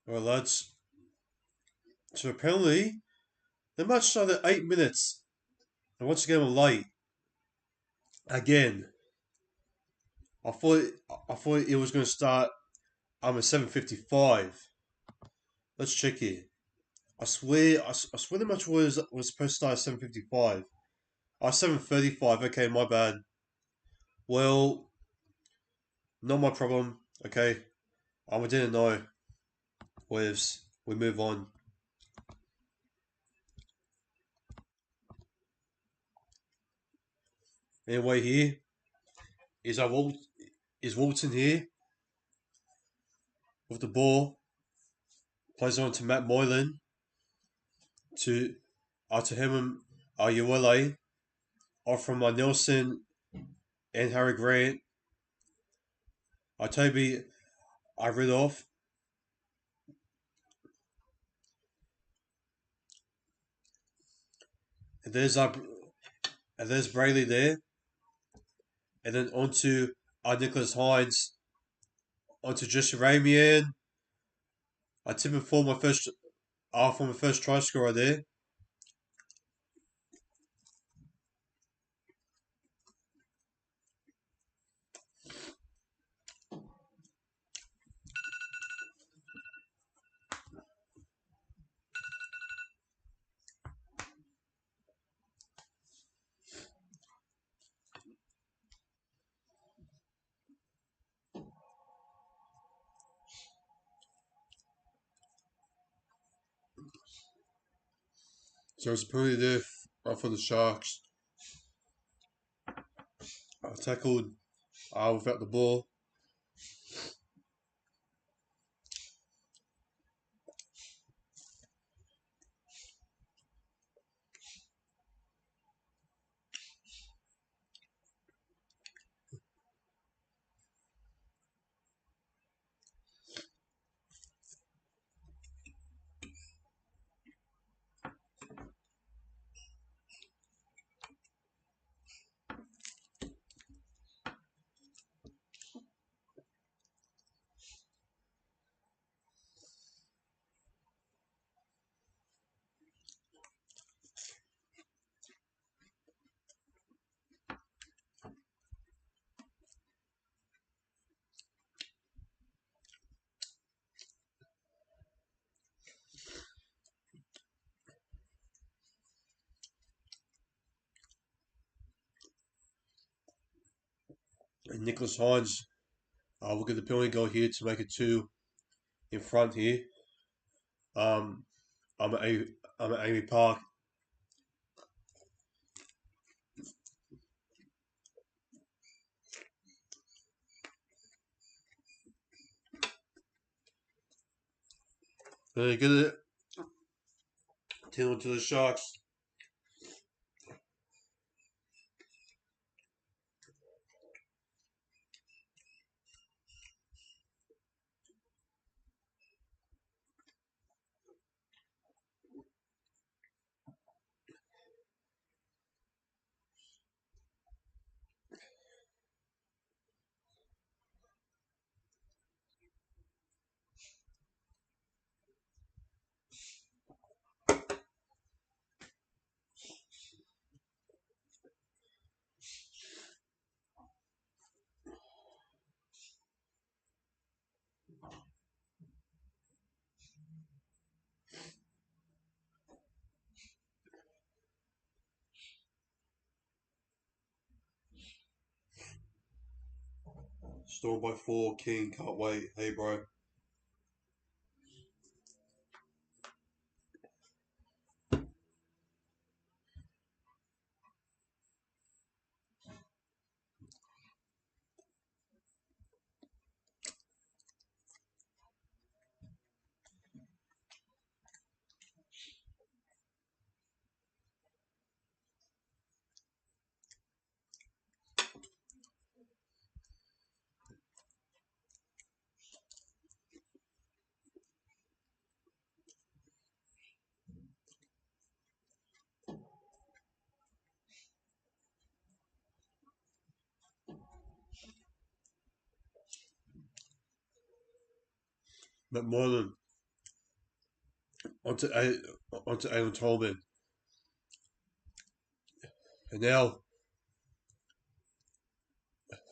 Alright, lads. So apparently, the match started at 8 minutes. And once again, I'm late. Again. I thought I thought it was going to start at 7:55. Let's check here. I swear the match was supposed to start at 7:55. Oh, 7:35. Okay, my bad. Well, not my problem. Okay, I didn't know. Waves. We move on. Anyway, here is I walked is Walton here with the ball. Plays on to Matt Moylan to to him Ayuele off from Nelson and Harry Grant. Toby I read off. And there's Brayley there. And then onto Nicholas Hines. Onto Jesse Ramian. I tip him for my first try scorer there. So it's pretty there for the Sharks. I tackled without the ball. And Nicholas Hines will get the penalty goal here to make it two in front here. Um, I'm at Amy Park. They get it. 10 to the Sharks. Storm by 4. King, can't wait. Hey, bro. McMorland onto Alan Tolman. And now,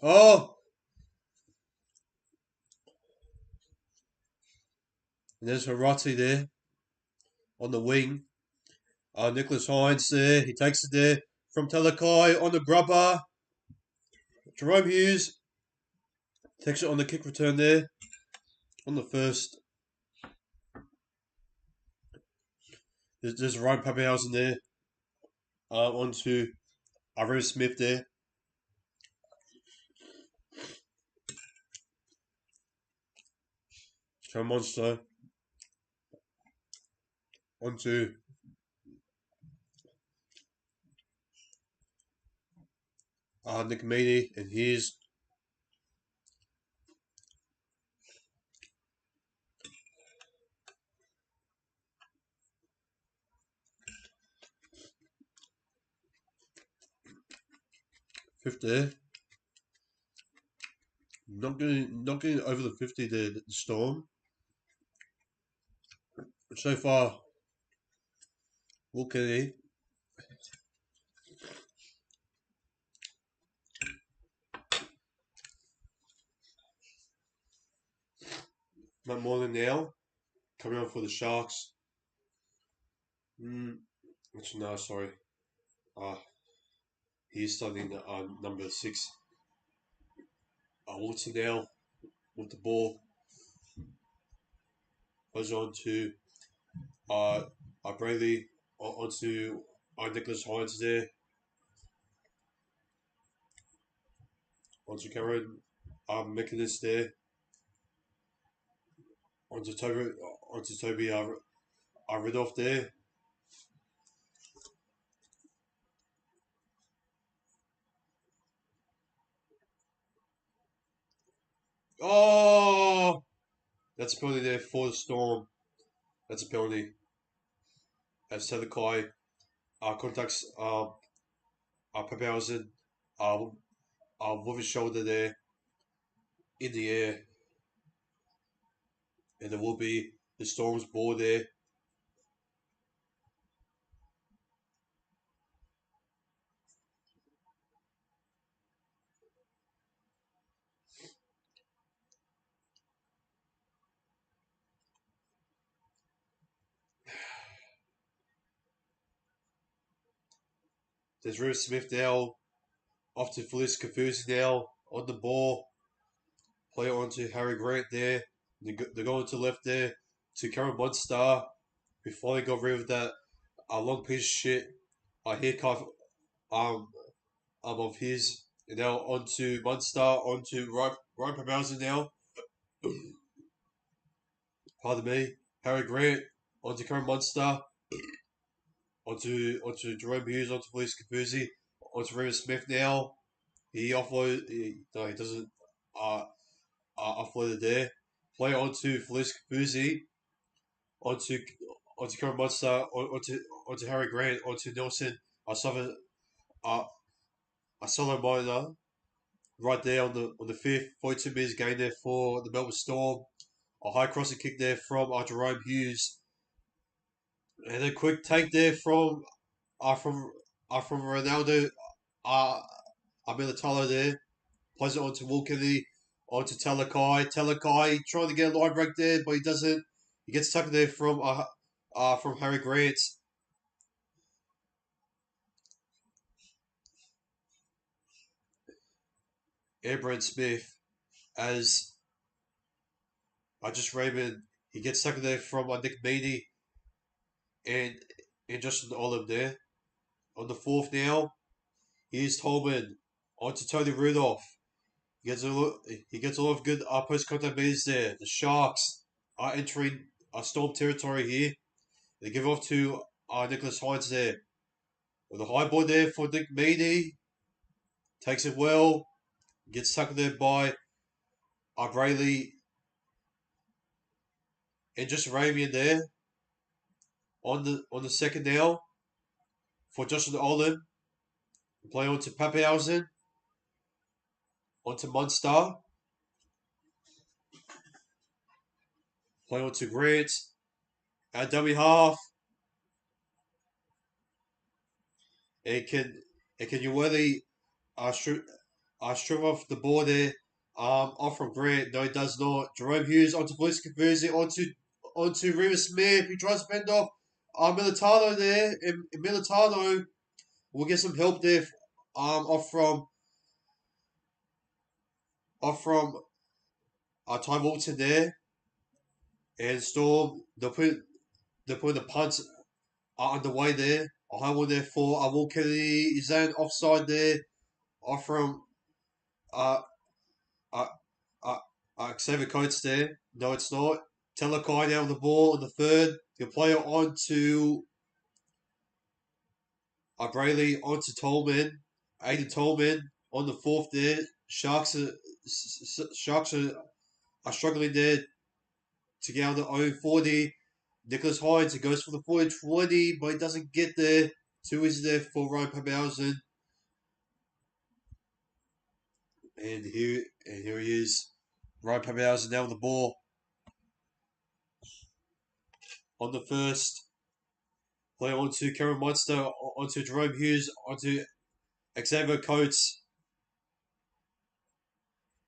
oh, and there's Hiroti there on the wing. Nicholas Hines there. He takes it there from Talakai on the grubber. Jerome Hughes takes it on the kick return there. On the first. There's Ryan Pappenhausen there. Onto Irene Smith there. Joe Monster. Onto Nick Meaney. And here's fifth there. Not getting over the 50 there, the Storm. So far, Will Kennedy. Matt Morgan now. Coming on for the Sharks. No, sorry. He's starting number 6. Woodson now with the ball. Goes on to Braley. Onto Nicholas Hines there. Onto Cameron Mechanist there. Onto Toby Ridoff there. Oh, that's a penalty there for the Storm. That's a penalty. As Telekai contacts Pappenhausen with his shoulder there in the air. And there will be the Storm's ball there. There's Rivers Smith now. Off to Felice Kafusi now. On the ball. Play it on to Harry Grant there. They're going to the left there. To Cameron Munster. We finally got rid of that long piece of shit. Haircut of his. And now on to Munster. On to Ryan Pappenhausen now. Pardon me. Harry Grant. On to Cameron Munster. Onto Jerome Hughes, onto Felice Kafusi, onto Rivers Smith now. He offloaded. No, he doesn't. Offloaded there. Play onto Felice Kafusi, onto Cameron Munster, onto Harry Grant, onto Nelson. I saw Minor right there on the fifth. 42 meters gain there for the Melbourne Storm. A high crossing kick there from Jerome Hughes, and a quick take there from Ronaldo. Militalo there. Plays it onto Wilkiny. Onto Talakai. Talakai trying to get a line break there, but he doesn't. He gets tucked there from Harry Grant. Brent Smith as just Raymond. He gets tucked there from Nick Meaney and Justin Olive there. On the fourth now, here's Tolman. Onto Tony Rudolph. He gets a lot of good post contact meters there. The Sharks are entering Storm territory here. They give off to Nicholas Hines there. With a high ball there for Nick Meaney. Takes it well. Gets tucked there by Braley and just Arabian there. On the second now for Justin Olin. Play on to Pappenhausen. On to Munster. Play on to Grant. Our dummy half. It can you really strip off the ball there. Off from Grant. No, he does not. Jerome Hughes onto Bliss Conversi onto Rima Smith. He tries to fend off Militano there. And Militano will get some help there. Off from Ty Walton there. And Storm. They're putting the punts underway there. A high one there for Will Kennedy. Is that an offside there? Off from uh uh uh, Xavier Coates there. No, it's not. Talakai now on the ball on the third. He'll play it on to Brayley, on to Tolman. Aiden Tolman on the fourth there. Sharks are struggling there to get on the own 40. Nicholas Hines, he goes for the 40-20, but he doesn't get there. Too easy there for Ryan Pappenhausen. And here he is. Ryan Pappenhausen now on the ball. On the first. Play on to Karen Munster, onto Jerome Hughes, onto Xavier Coates.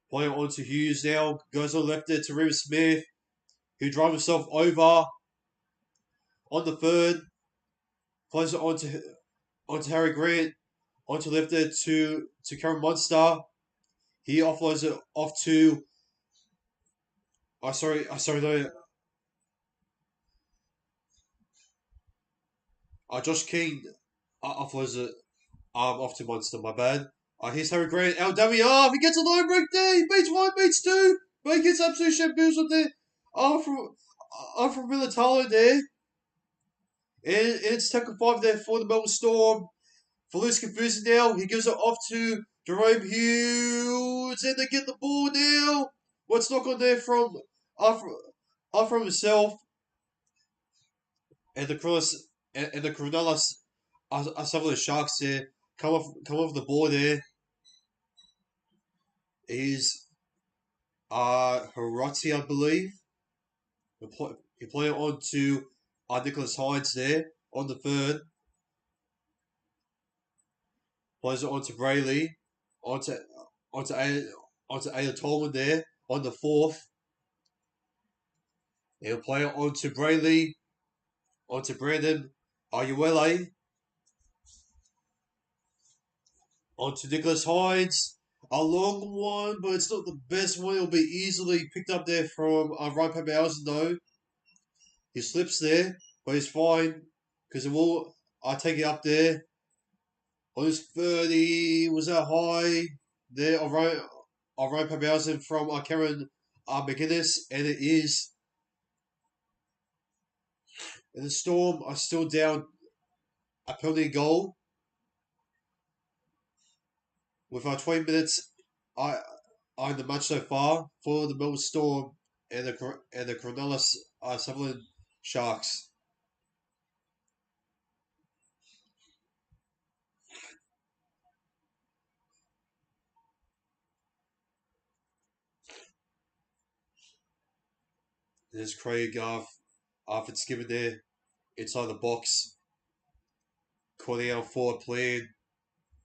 Play on to Hughes now. Goes on left there to Rima Smith, who drives himself over. On the third. Plays it onto Harry Grant. Onto left there to Karen Munster. He offloads it off to. No. Josh King offloads it off to Munster. My bad. Here's Harry Grant. LWR. He gets a low break there. He beats one, beats two. But he gets absolute shambles on there. From Militalo there. And it's tackle 5 there for the Melbourne Storm. For Luis Confusi now. He gives it off to Jerome Hughes. And they get the ball now. What's knock on there from himself. And the Cronulla Sutherland Sharks there come off the ball there. Is Hiroti, I believe. He play it on to Nicholas Hines there on the third. Plays it on to Brayley. Onto Ayla Tolman there on the fourth. He'll play it on to Brayley. Onto Brandon Ayuele. Onto Nicholas Hines. A long one, but it's not the best one. It'll be easily picked up there from Ryan Pappenhausen though. He slips there, but he's fine because it will. I take it up there. On his 30, was that high there? Of Ryan Pappenhausen from Karen McGuinness, and it is. And the Storm are still down a penalty goal. With our 20 minutes in the match so far for the Melbourne Storm and the Cronulla Sutherland Sharks. There's Craig Fitzgibbon there inside the box, calling out forward plan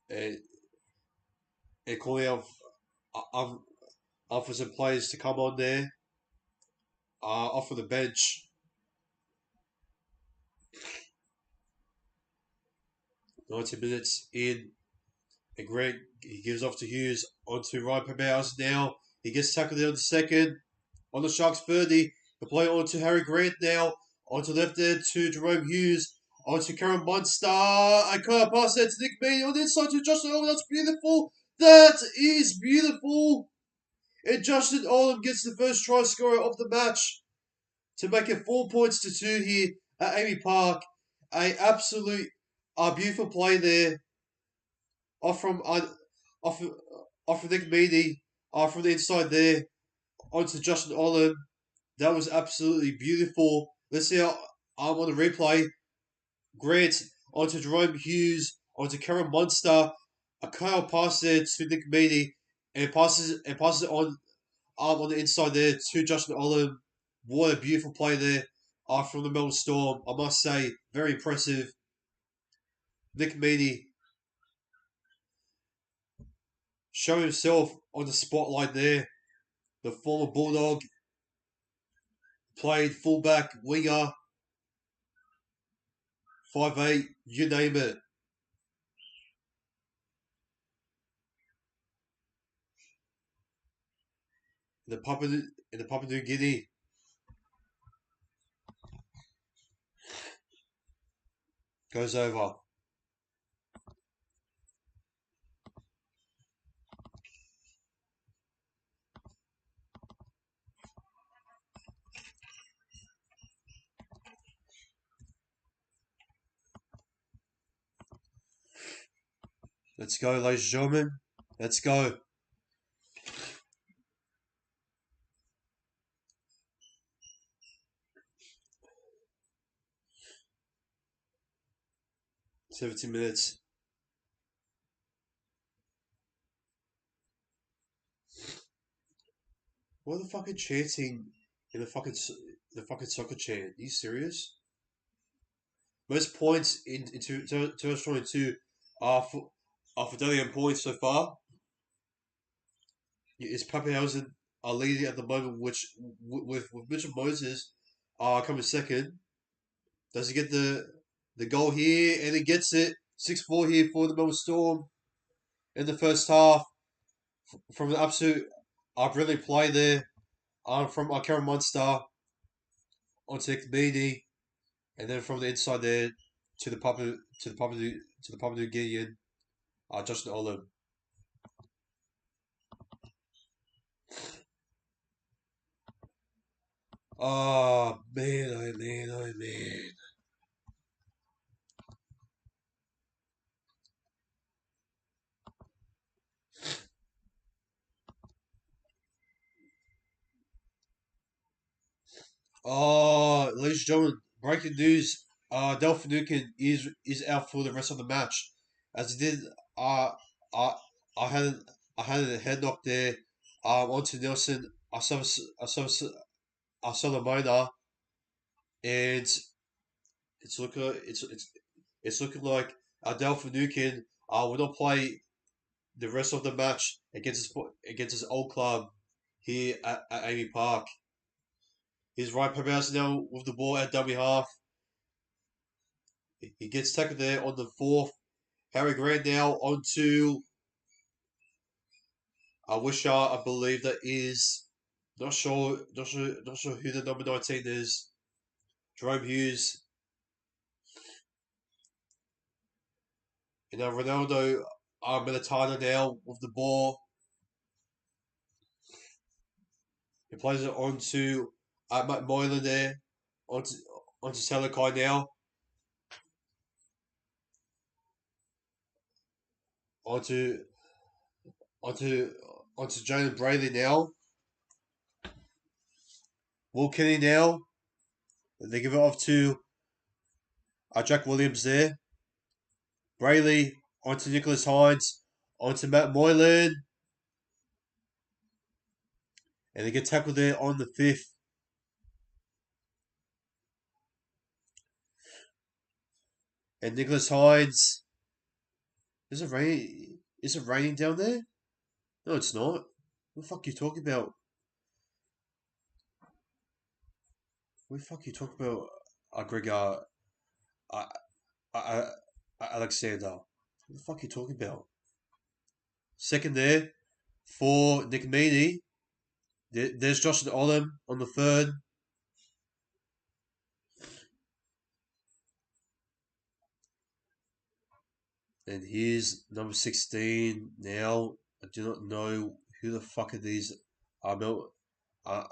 and calling out for some players to come on there. Off of the bench. 90 minutes in. And Grant, he gives off to Hughes. Onto Ryan Pappenhausen now. He gets tackled there on the second. On the Sharks 30. The play on to Harry Grant now. Onto left there to Jerome Hughes. Onto Karen Munster. I can't pass that to Nick Meany on the inside to Justin Olam. That's beautiful. That is beautiful. And Justin Olam gets the first try scorer of the match to make it 4 points to 2 here at Amy Park. A absolute beautiful play there. Off from Nick Meany. From the inside there. Onto Justin Olam. That was absolutely beautiful. Let's see how on the replay. Grant onto Jerome Hughes, onto Karen Munster. A Kyle pass there to Nick Meany, and passes it on the inside there to Justin Olam. What a beautiful play there are from the Melbourne Storm. I must say, very impressive. Nick Meaney showing himself on the spotlight there. The former Bulldog played fullback, winger, 5'8", you name it. In the Papua New Guinea. Goes over. Let's go, ladies and gentlemen. Let's go. "17 minutes. What are the fucking chanting in the fucking soccer chant? Are you serious? Most points in 2022 are for Dalian points so far. Is Pappenhausen are leading at the moment, which with Mitchell Moses coming second. Does he get the goal here? And he gets it. 6-4 here for the Melbourne Storm in the first half from the absolute brilliant play there from Karen Munster onto Meany, and then from the inside there to the Papua New Guinean Justin Olam. Oh man, oh man, oh man. Oh, ladies and gentlemen, breaking news. Delphinukin is out for the rest of the match, as he did. I I had I had a head knock there. Onto Nelson. I saw the minor, and it's looking like Delphinukin will not play the rest of the match against his old club here at Amy Park. He's right Pabas now with the ball at dummy half. He gets tackled there on the fourth. Harry Grant now onto I believe that is not sure who the number 19 is. Jerome Hughes. And now Ronaldo Militano now with the ball. He plays it onto Matt Moylan there. Onto Salakai now. Onto onto onto Jalen Brayley now. Will Kenny now. They give it off to Jack Williams there. Brayley onto Nicholas Hines. Onto Matt Moylan. And they get tackled there on the fifth. And Nicholas Hines. Is it raining? Is it raining down there? No, it's not. What the fuck are you talking about? What the fuck are you talking about, Gregor uh, uh, Alexander? What the fuck are you talking about? Second there for Nick Meaney. There's Justin Olam on the third. And here's number 16 now. I do not know who the fuck are these. I know. I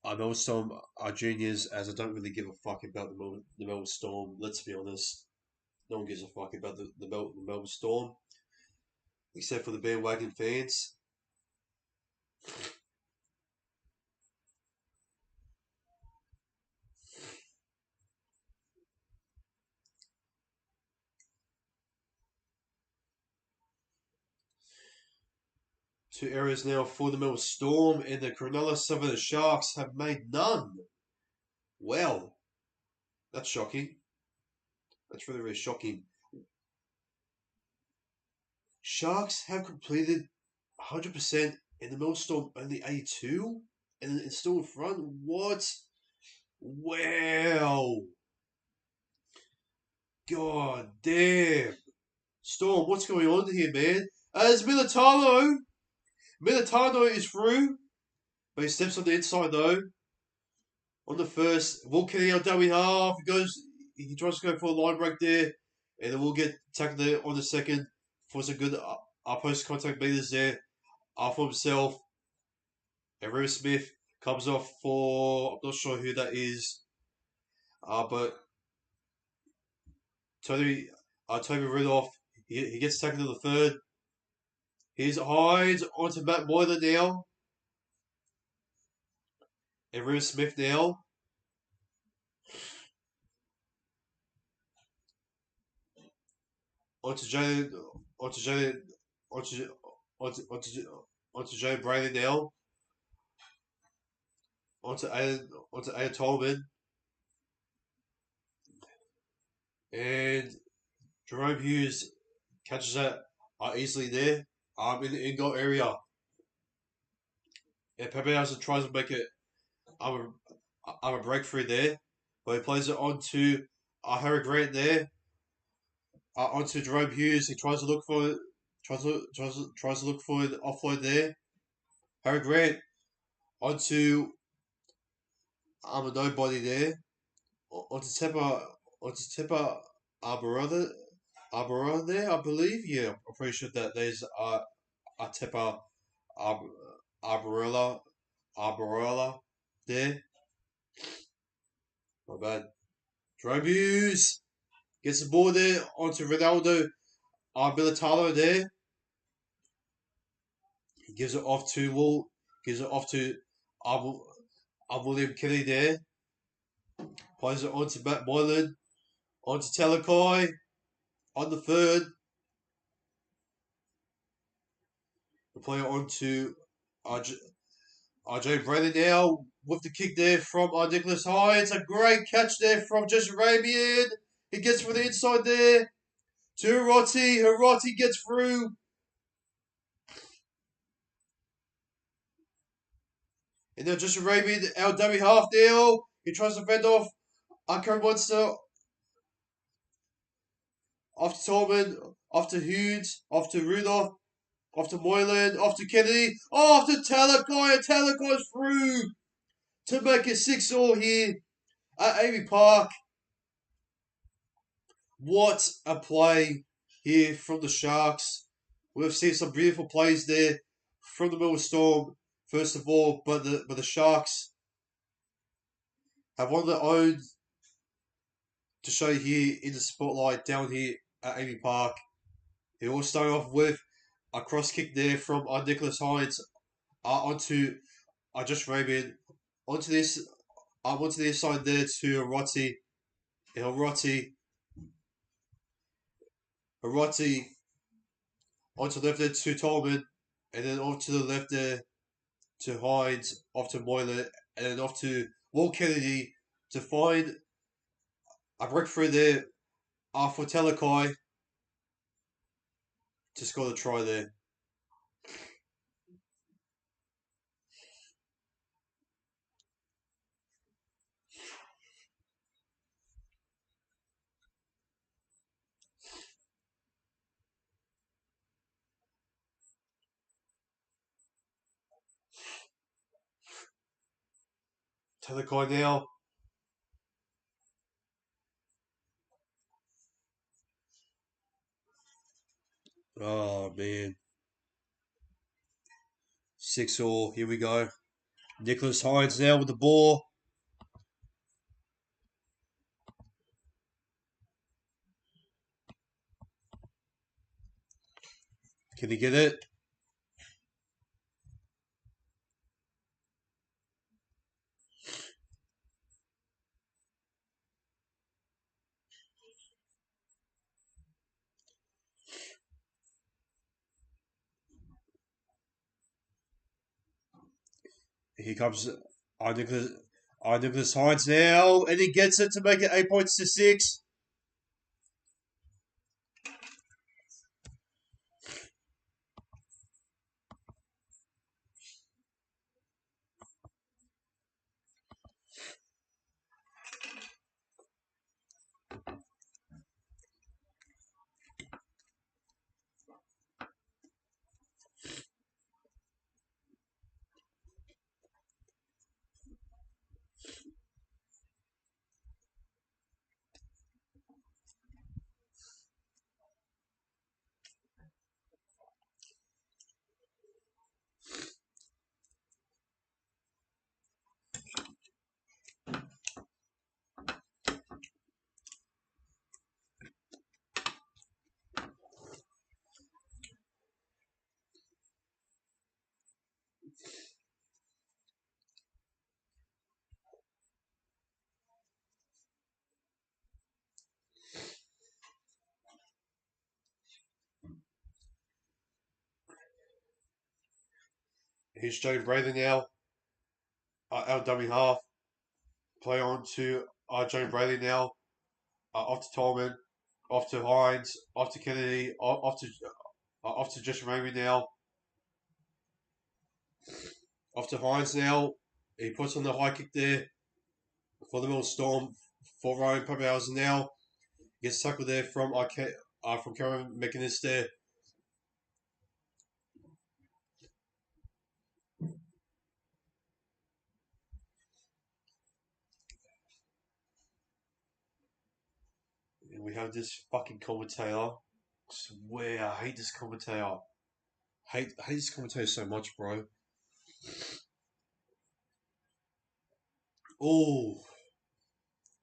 Melbourne Storm are juniors, as I don't really give a fuck about the Melbourne Storm. Let's be honest, no one gives a fuck about the Melbourne Storm, except for the bandwagon fans. Two errors now for the Melbourne Storm, and the Cronulla Sutherland Sharks have made none. Well, that's shocking. That's really, really shocking. Sharks have completed 100% and the Melbourne Storm only 82? And it's still in front? What? Wow. God damn. Storm, what's going on here, man? As Militano. Militano is through. But he steps on the inside, though. On the first. Will Kenny on dummy half. He tries to go for a line break there. And then we'll get tackled there on the second. For some good post contact meters there. For himself. And Rivers Smith comes off for. I'm not sure who that is. But Toby Rudolph. He gets tackled to the third. Here's Hines onto Matt Moylan now. And Rivers Smith now. Onto Jalen. Onto Jalen. Onto onto Jalen Brady now. Onto Aiden Tolman. And Jerome Hughes catches that easily there. In the in goal area. And Pappenhausen tries to make it a breakthrough there. But he plays it on to Harry Grant there. Onto Jerome Hughes. He tries to look for tries to look for an offload there. Harry Grant onto a nobody there. Onto Tepa Arborola there, I believe. Yeah, I'm pretty sure that there's a Tepa Arborola there. My bad. Jerome Hughes gets the ball there onto Ronaldo Militalo there. He gives it off to William Kelly there. Plays it onto Matt Moylan. Onto Talakai. On the third. We play it onto RJ Brennan now with the kick there from Nicholas Hines. A great catch there from Jesse Rabian. He gets for the inside there to Hiroti. Hiroti gets through. And now Jesse Rabian, our dummy half now. He tries to fend off Karen Monster. Off to Tolman. Off to Hughes. Off to Rudolph. Off to Moylan. Off to Kennedy. Off to Talakai. And Talakai's through to make it 6-all here at Amy Park. What a play here from the Sharks. We've seen some beautiful plays there from the Melbourne Storm, first of all, but the Sharks have one of their own to show here in the spotlight down here at Amy Park. It all started off with a cross kick there from Nicholas Hines onto Josh Raymond onto this side there to Hiroti. Hiroti onto the left there to Tolman, and then off to the left there to Hines, off to Moylan, and then off to Will Kennedy to find a breakthrough there for Talakai to score the try there. Talakai now. Oh man. 6-all. Here we go. Nicholas Hines now with the ball. Can he get it? Here comes Nicholas Nicholas Hines now, and he gets it to make it 8 points to 6. Here's Joe Brady now. Our dummy half. Play on to Joe Brady now. Off to Tolman. Off to Hines. Off to Kennedy. Off to Josh Ramey now. Off to Hines now. He puts on the high kick there for the Melbourne Storm. For Ryan Pappenhausen now. Gets tackled there from Karen McInnes there. And we have this fucking commentator. I swear, I hate this commentator. Hate this commentator so much, bro. Oh.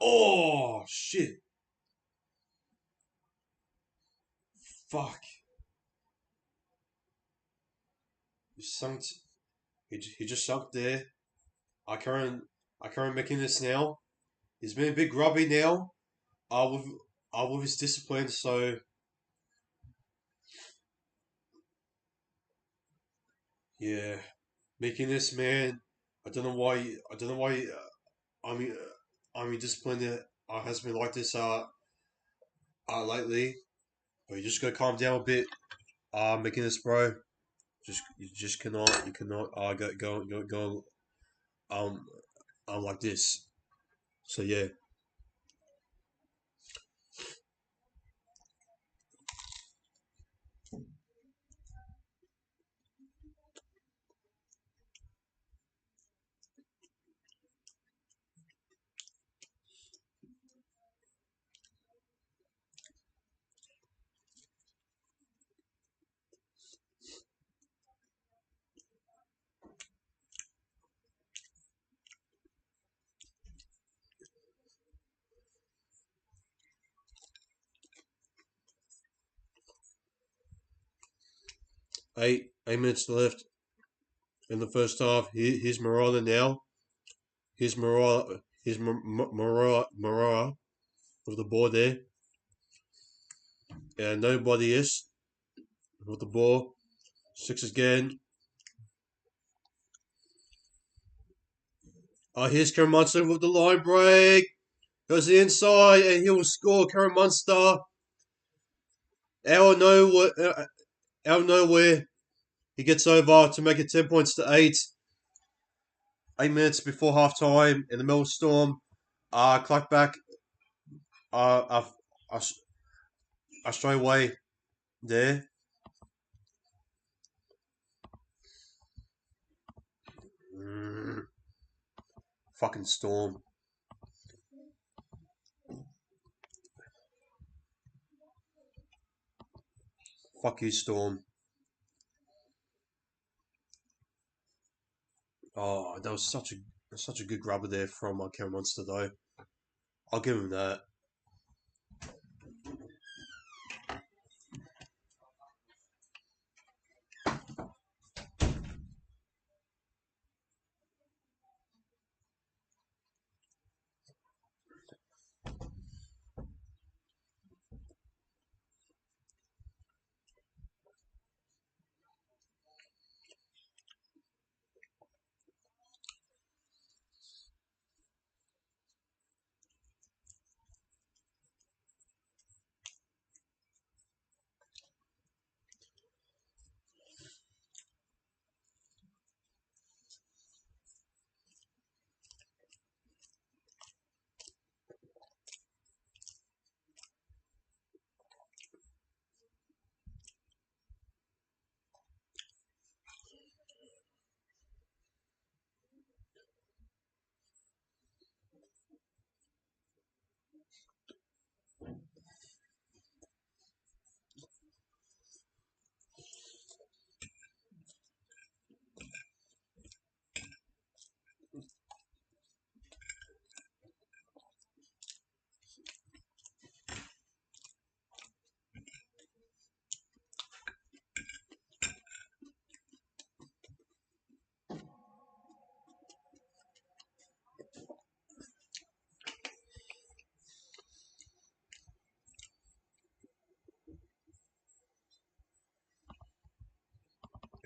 Oh, shit. Fuck. He sunk. He just sunk there. I can't making this now. He's been a bit grubby now. With his discipline. So yeah, making this man. I don't know why. I don't know why. I mean, discipline has been like this lately. But you just gotta calm down a bit. Making this, bro. You just cannot. You cannot. Go. Um, like this. So yeah. 8 minutes left in the first half. Here's Morala now. Here's Morala. Here's Morala with the ball there. And nobody is with the ball. 6 again. Here's Karen Munster with the line break. Goes the inside and he will score. Karen Munster. Out of nowhere. He gets over to make it 10 points to 8. 8 minutes before half time in the Melbourne Storm. Clack back. Straight away there. Fucking Storm. Fuck you, Storm. Oh, that was such a good grubber there from Karen Munster though. I'll give him that.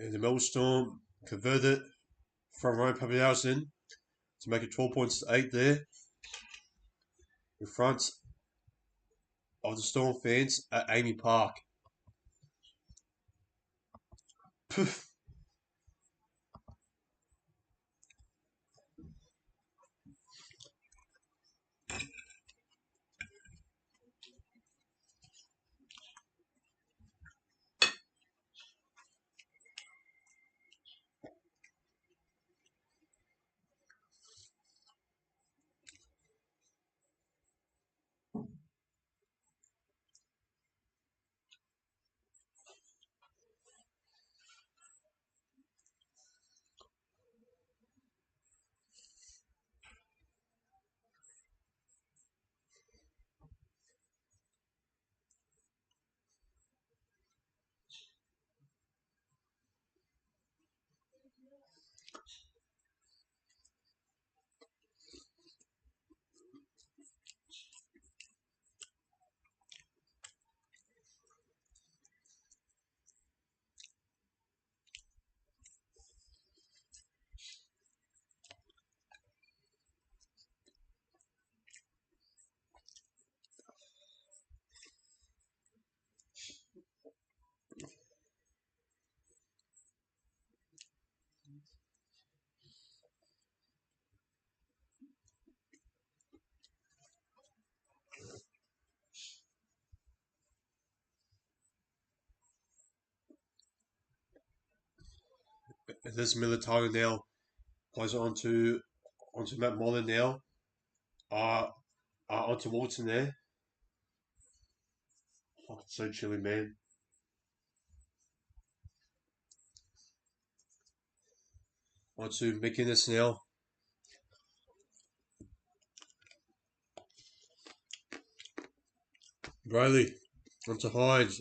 And the Melbourne Storm converted from Ryan Pappenhausen to make it 12 points to 8 there in front of the Storm fans at Amy Park. And this Militaro now plays onto Matt Moller now. Onto Walton there. Oh, it's so chilly, man. Onto McInnes now. Riley. Onto Hines.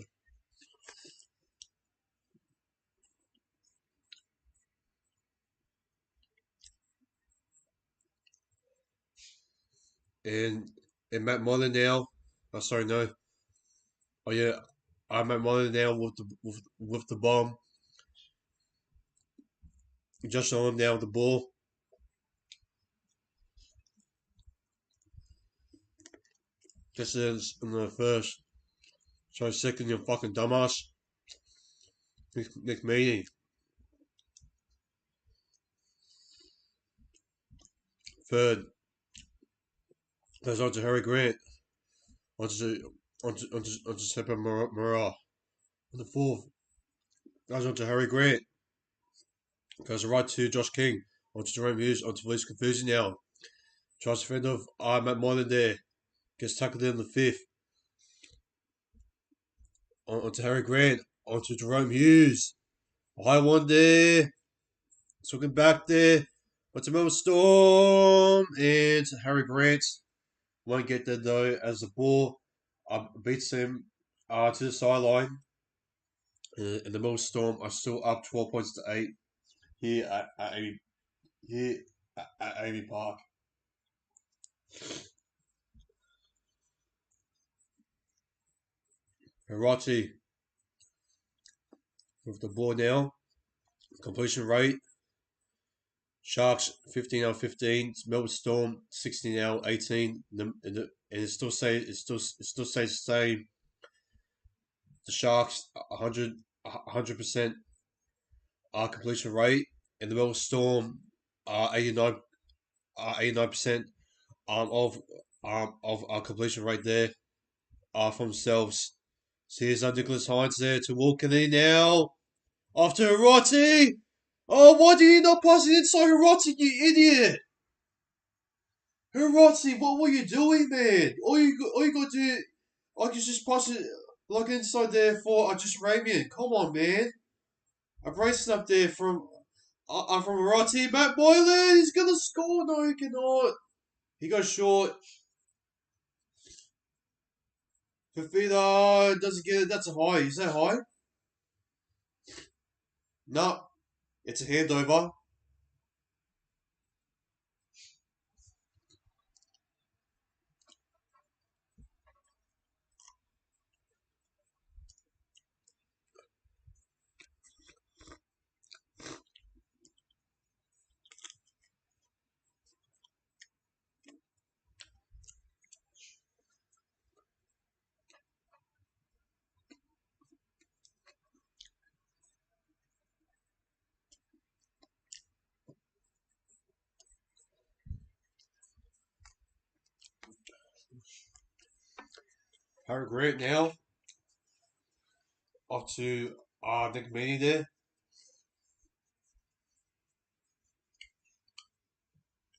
And Matt Moller now. Oh, sorry, no. Oh yeah, I'm Matt Moller now with the bomb. Just on him now with the ball. This is in the first. So second, you fucking dumbass. Nick Meaney. Third. Goes on to Harry Grant. Onto Sepa Mara. On the fourth. Goes on to Harry Grant. Goes right to Josh King. Onto Jerome Hughes. Onto Police Confusion now. Tries to fend off Matt Moylan there. Gets tackled in the fifth. Onto Harry Grant. Onto Jerome Hughes. High one there. Looking back there. Onto Melbourne Storm. And Harry Grant won't get there though as the ball beats him to the sideline. And the Melbourne Storm are still up 12 points to 8 here at Amy Park. Hirati with the ball now. Completion rate. Sharks 15 out of 15. Melbourne Storm 16 out of 18. And it still stays the same. The Sharks 100% completion rate, and the Melbourne Storm are 89% of our completion rate there from themselves. So here's Nicholas Hines there to walking in now. After Hirati. Oh, why do you not pass it inside Hirati, you idiot? Hirati, what were you doing, man? All you got to do, I can just pass it like inside there for just Ramian. Come on, man. A brace up there from Hirati. Matt Boylan, he's gonna score. No, he cannot. He goes short. Fafita doesn't get it. That's a high. Is that high? No. It's a handover. Harry Grant now. Off to Nick Meaney there.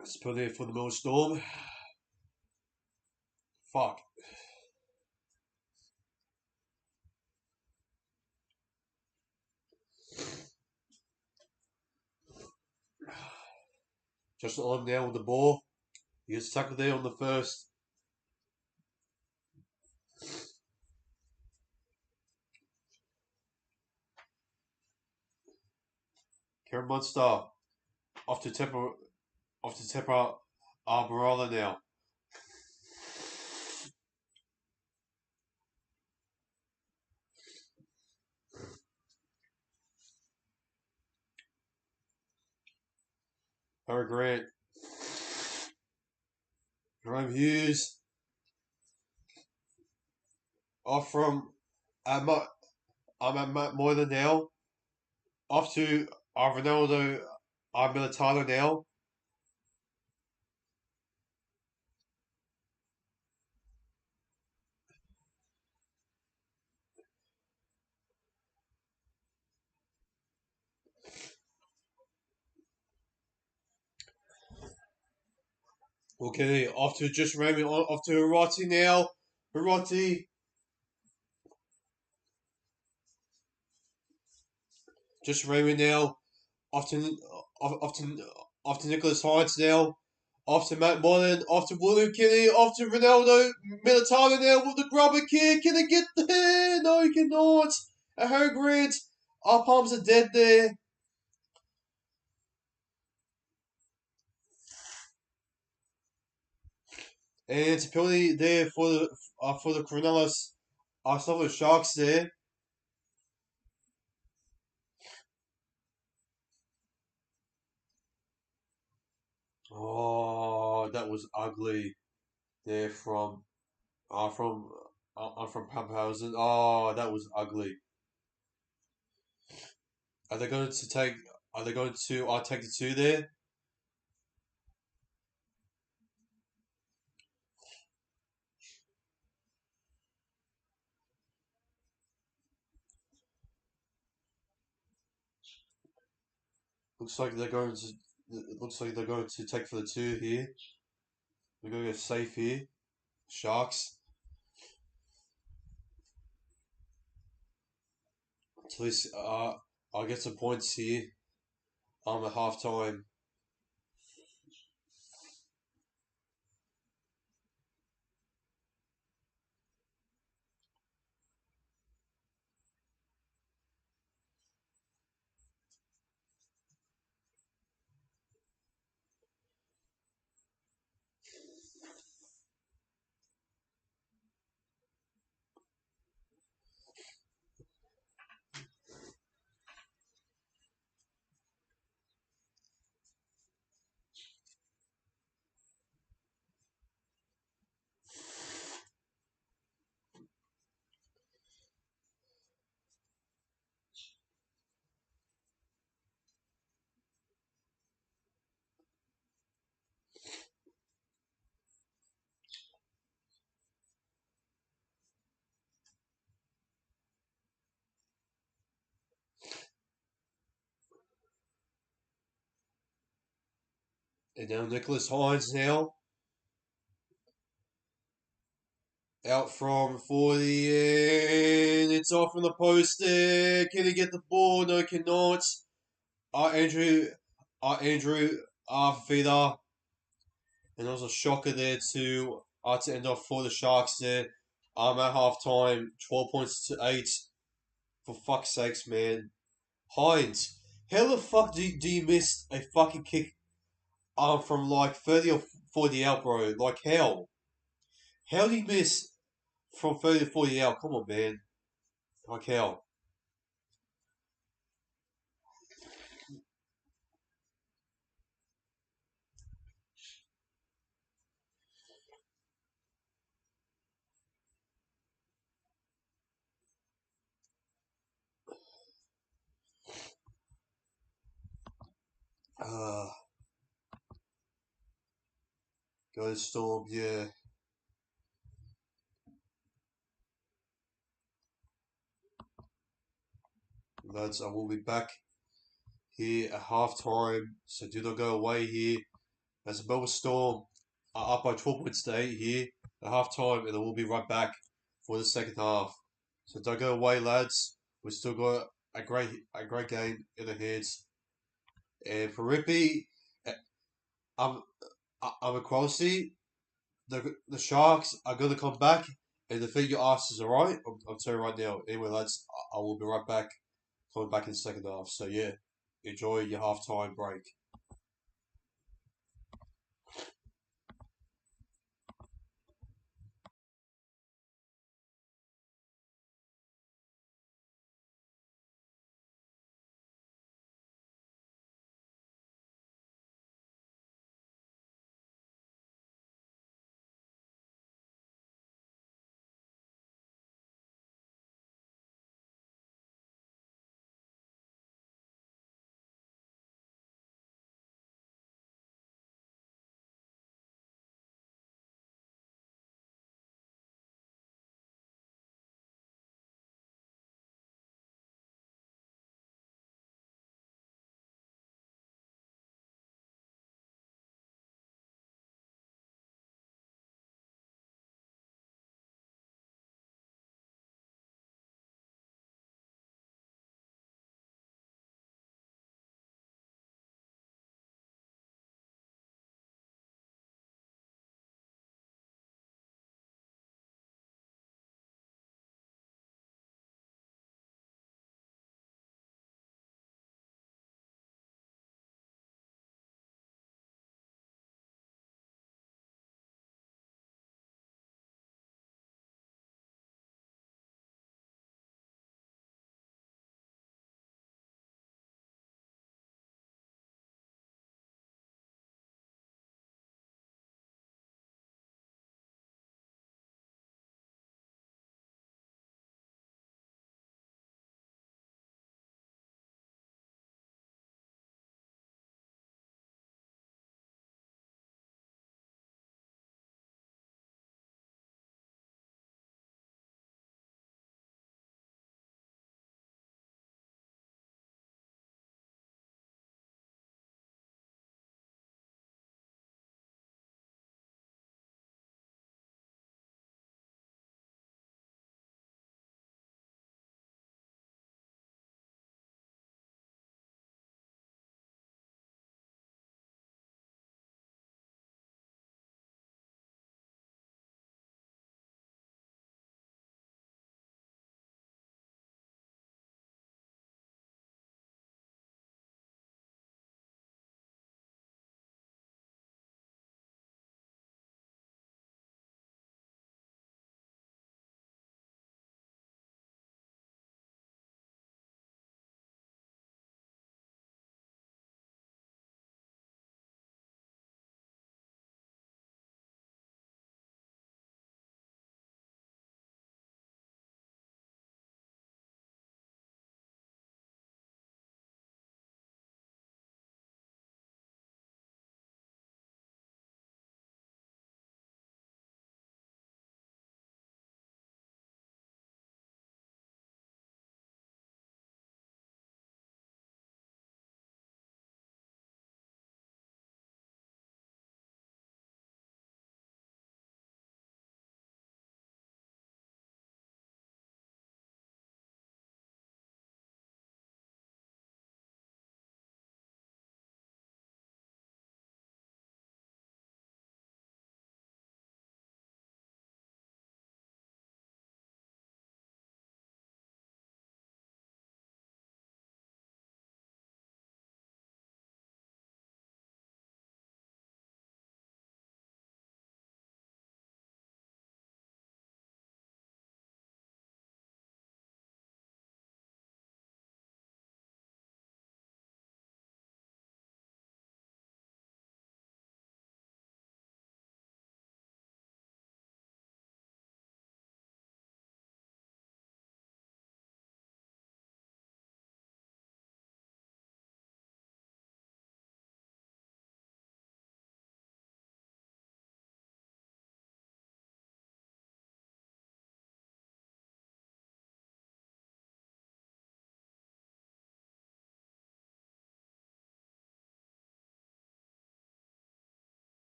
It's put there for the Melbourne Storm. Fuck. Just on now with the ball. He gets tackled there on the first. Karen Munster off to Tepper Barola now. Harry Grant. Jerome Hughes. Off from I'm at Matt Moylan now. Off to Ronaldo Militano now. Okay, off to just Raymond, off to Hiroti now. Hiroti. Just Raymond now. Off to, off to, off to Nicholas Hines now. Off to Matt Moylan. Off to William Kenny. Off to Ronaldo Militano now with the grubber kick. Can he get there? No, he cannot. A Harry Grant. Our palms are dead there. And it's a penalty there for the Cronulla Sutherland Sharks there. Oh, that was ugly there from Pumphausen. Oh, that was ugly. Are they going to take? Are they going to? I take the two there. Looks like they're going to. It looks like they're going to take for the two here. We're going to get safe here. Sharks. At least I'll get some points here. At half time. And now Nicholas Hines now. Out from 40 and it's off from the post there. Can he get the ball? No, cannot. Andrew Feeder. And there was a shocker there to end off for the Sharks there. At half time, 12 points to 8. For fuck's sakes, man. Hines, how the fuck do you miss a fucking kick from like 30 or 40 out, bro? Like, how? How do you miss from 30 to 40 out? Come on, man. Like, how? Uh, Go Storm, yeah. lads, I will be back here at half time, so do not go away here. As the Melbourne Storm are up by 12 points today here at half time, and I will be right back for the second half. So don't go away, lads. We've still got a great game in the hands. And for Rippy, eh, I'm I'm a quality. The Sharks are going to come back and defeat your asses, alright? I'm telling you right now. Anyway, lads, I will be right back, coming back in the second half. So, yeah, enjoy your half time break.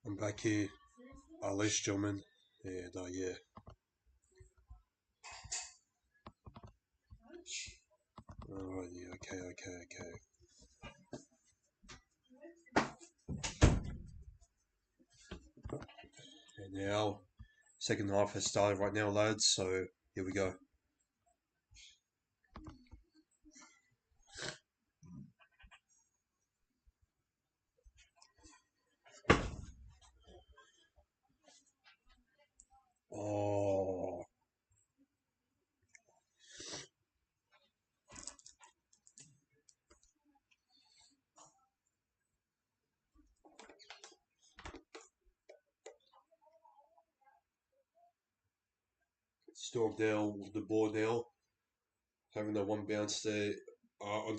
I'm back here, ladies and gentlemen, and yeah. Alrighty, okay. And now, second half has started right now, lads, so here we go. Oh, Storm down with the ball now, having that one bounce there on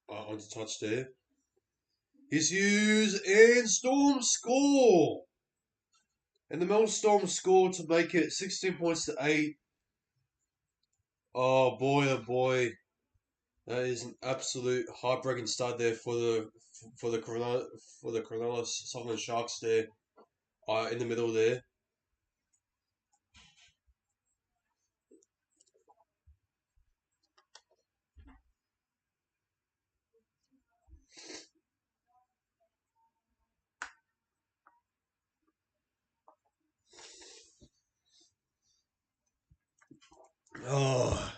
the touch there. He's used and Storm score! And the Melbourne Storm score to make it 16 points to 8. Oh boy. That is an absolute heartbreaking start there for the Cronulla Sutherland Sharks there, in the middle there. Oh,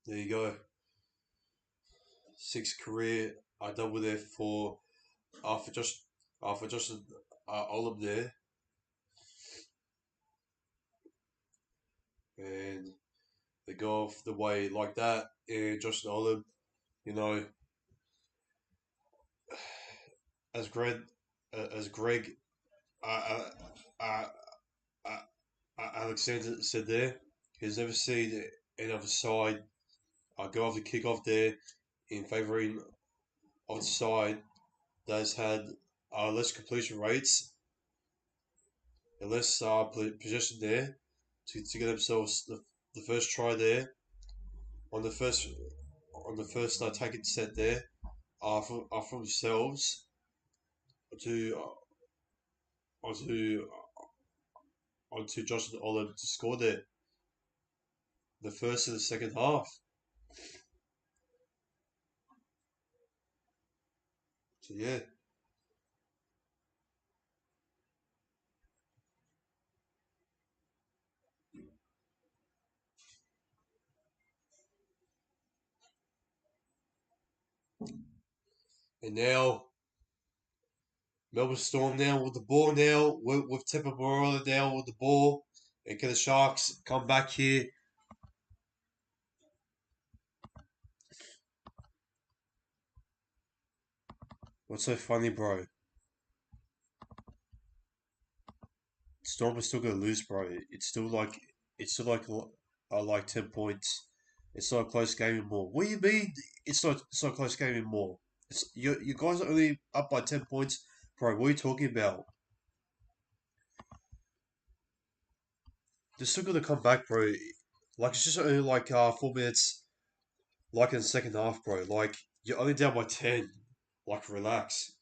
there you go. Sixth career double there for for just Olam there, and they go off the way like that. And Josh Olam, you know, as Greg uh, uh, uh, Alexander said there, he's never seen another side go off the kick off there in favouring of the side that has had less completion rates and less possession there to get themselves the first try there on the first taking set there from themselves to onto onto Josh Olam to score there the first and the second half. So yeah, and now Melbourne Storm now with the ball now with Teppa now with the ball, and can the Sharks come back here? What's so funny, bro? Storm is still gonna lose, bro. It's still like 10 points. It's not a close game anymore. What do you mean? It's not a close game anymore. You guys are only up by 10 points, bro. What are you talking about? They're still gonna come back, bro. Like it's just only like 4 minutes, like in the second half, bro. Like you're only down by 10. Like relax.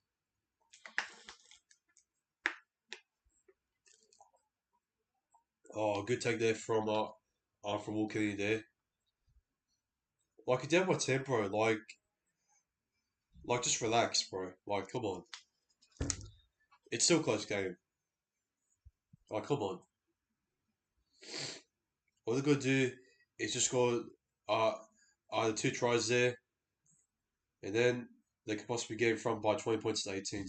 Oh, good take there from Will Kenny there. Like you're down by 10, bro. Like just relax, bro. Like come on. It's still a close game. Like come on. All they're gonna do is just score uh the two tries there, and then they could possibly get in front by 20 points to 18.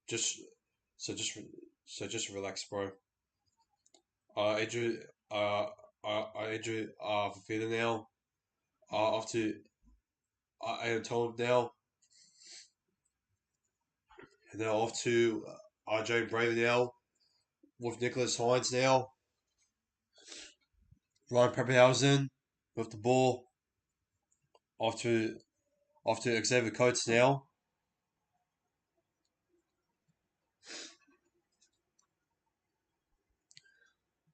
Just so just just relax, bro. Andrew Andrew Fafita now. Off to Aaron Tom now, and now off to RJ Brave now with Nicholas Hines now. Ryan Pappenhausen with the ball after Xavier Coates now.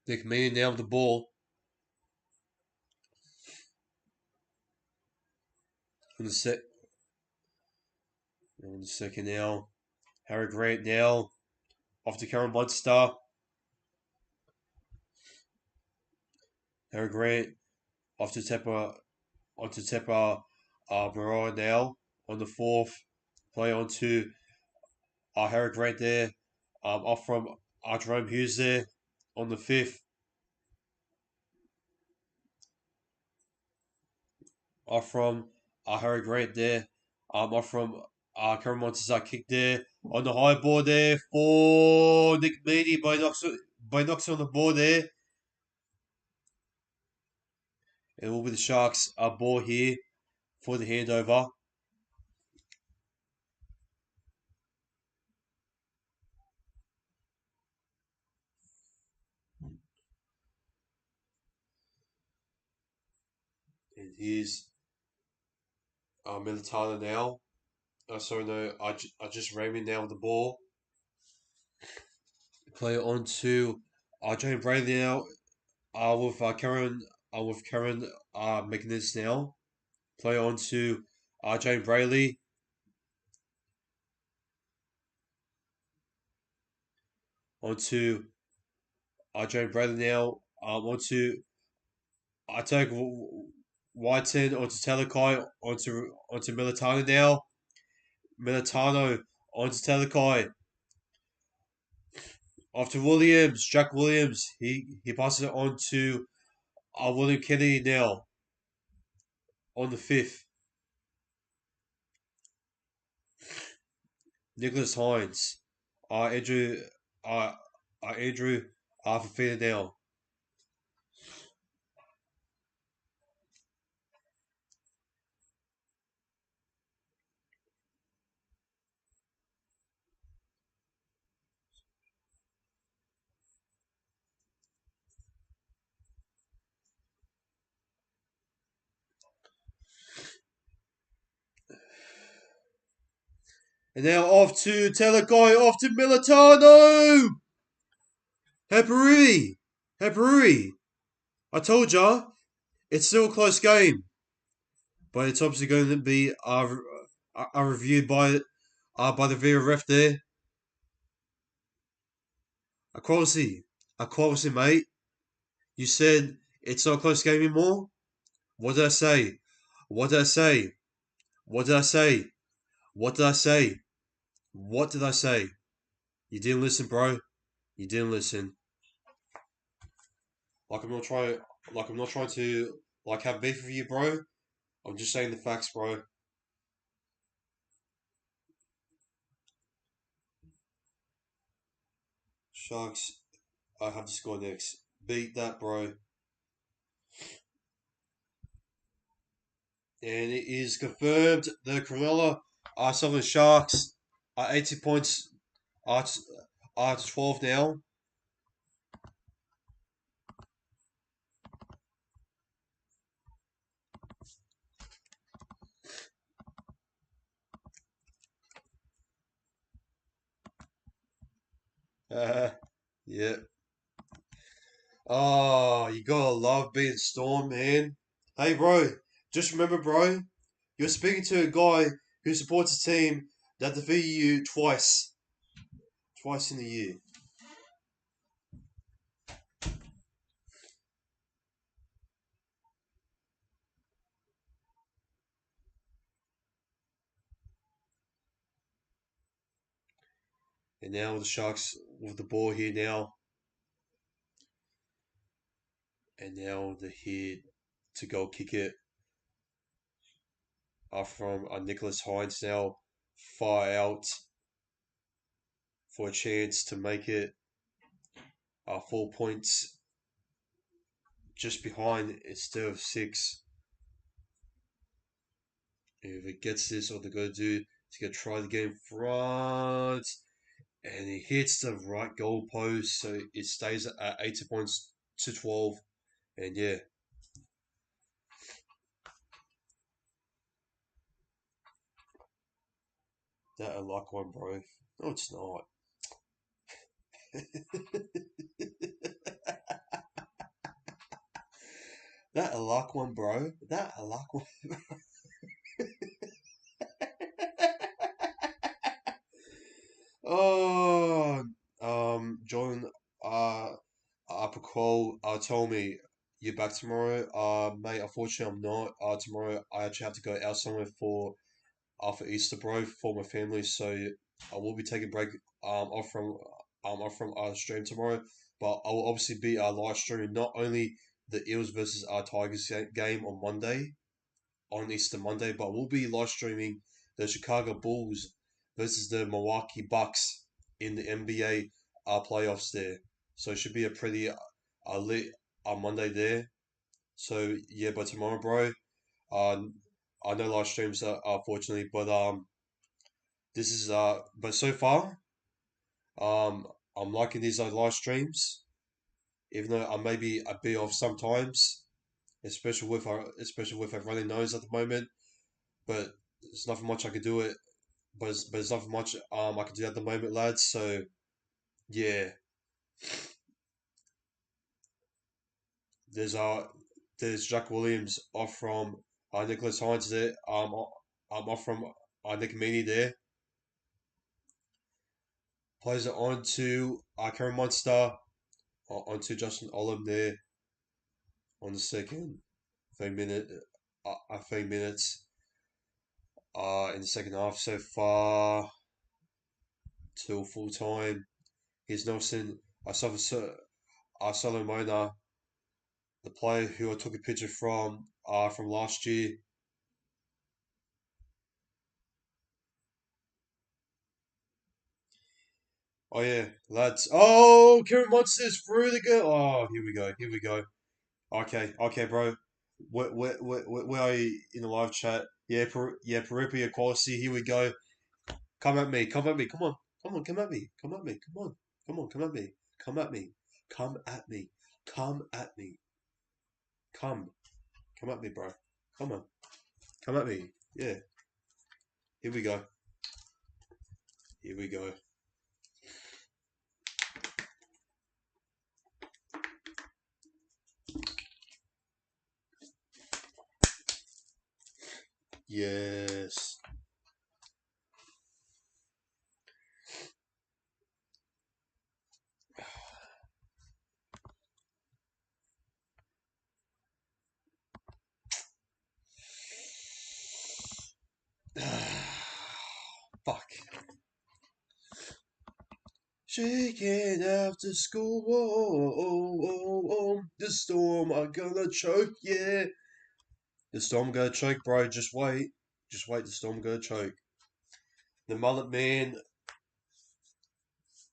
Nick Meaney now with the ball. On the second now. Harry Grant now. Off to Karen Munster. Harry Grant off to Tepper onto Tepper Maroa now on the fourth. Play on to Harry Grant there. Off from Jerome Hughes there on the fifth. Off from Harry Grant there. Off from Karen Munster's kick there. On the high board there for Nick Meaney by knocks on the board there. It will be the Sharks ball here for the handover. And here's Militano now. Sorry, no, I just Raymond now with the ball. Play it on to Jane Bradley now with Karen making this now. Play on to Jane Brayley. On to Jane Bradley now. On to I take Whiteton onto Talakai onto Militano now. Militano onto Talakai. After Williams, Jack Williams, he passes it on to William Kennedy now on the fifth. Nicholas Hines, Andrew, Andrew, Fafita now. And now off to Telekai, off to Militano! Haparui! I told ya, it's still a close game. But it's obviously going to be reviewed by the video ref there. Equality, mate. You said it's not a close game anymore? What did I say? What did I say? What did I say? What did I say? What did I say? You didn't listen, bro. You didn't listen. Like I'm not trying to have beef with you, bro. I'm just saying the facts, bro. Sharks, I have to score next. Beat that, bro. And it is confirmed the Cronulla Sutherland Sharks are 80 points are 12 now. Yeah. Oh, you gotta love being Storm, man. Hey, bro, just remember, bro, you're speaking to a guy who supports a team that defeated you twice. Twice in a year. And now the Sharks with the ball here now. And now they're here to go kick it. From Nicholas Hines now. Far out for a chance to make it 4 points just behind instead of 6. If it gets this, what they're going to do is going to try to get in front. and he hits the right goalpost, so it stays at 80 points to 12. And yeah, that a luck one, bro. No, it's not. That a luck one, bro. That a luck one. Oh, John, Upper Call, told me you're back tomorrow. Mate, unfortunately I'm not. Tomorrow I actually have to go out somewhere for Easter, bro, for my family. So I will be taking a break off from stream tomorrow. But I will obviously be live streaming not only the Eels versus Tigers game on Monday, on Easter Monday, but we'll be live streaming the Chicago Bulls versus the Milwaukee Bucks in the NBA playoffs there. So it should be a pretty lit Monday there. So yeah, but tomorrow, bro, uh, I know live streams unfortunately, but this is but so far, um, I'm liking these live streams, even though I may be a bit off sometimes, especially with a running nose at the moment. But there's nothing much I could do it. But there's nothing much I can do at the moment, lads. So yeah, there's uh there's Jack Williams off from Nicholas Hines there. I'm off from Nick Meaney there. Plays it on to Karen Munster, on to Justin Olam there on the second 3 minutes in the second half so far till full time. Here's Nelson Solomona, the player who I took a picture from last year. Oh yeah, lads. Oh, Kieran Monsters through the go. Oh, here we go. Here we go. Okay, bro. Where are you in the live chat? Yeah, yeah, Peripia Quality. Here we go. Come at me. Come at me. Come on. Come at me. Come at me. Come on. Come on. Come at me. Come at me. Come at me. Come at me. Come. Come at me, bro. Come on. Come at me. Yeah. Here we go. Here we go. Yes. Fuck. Shaking after school, the storm are gonna choke, yeah. The storm gonna choke, bro. Just wait. Just wait, the storm gonna choke. The mullet man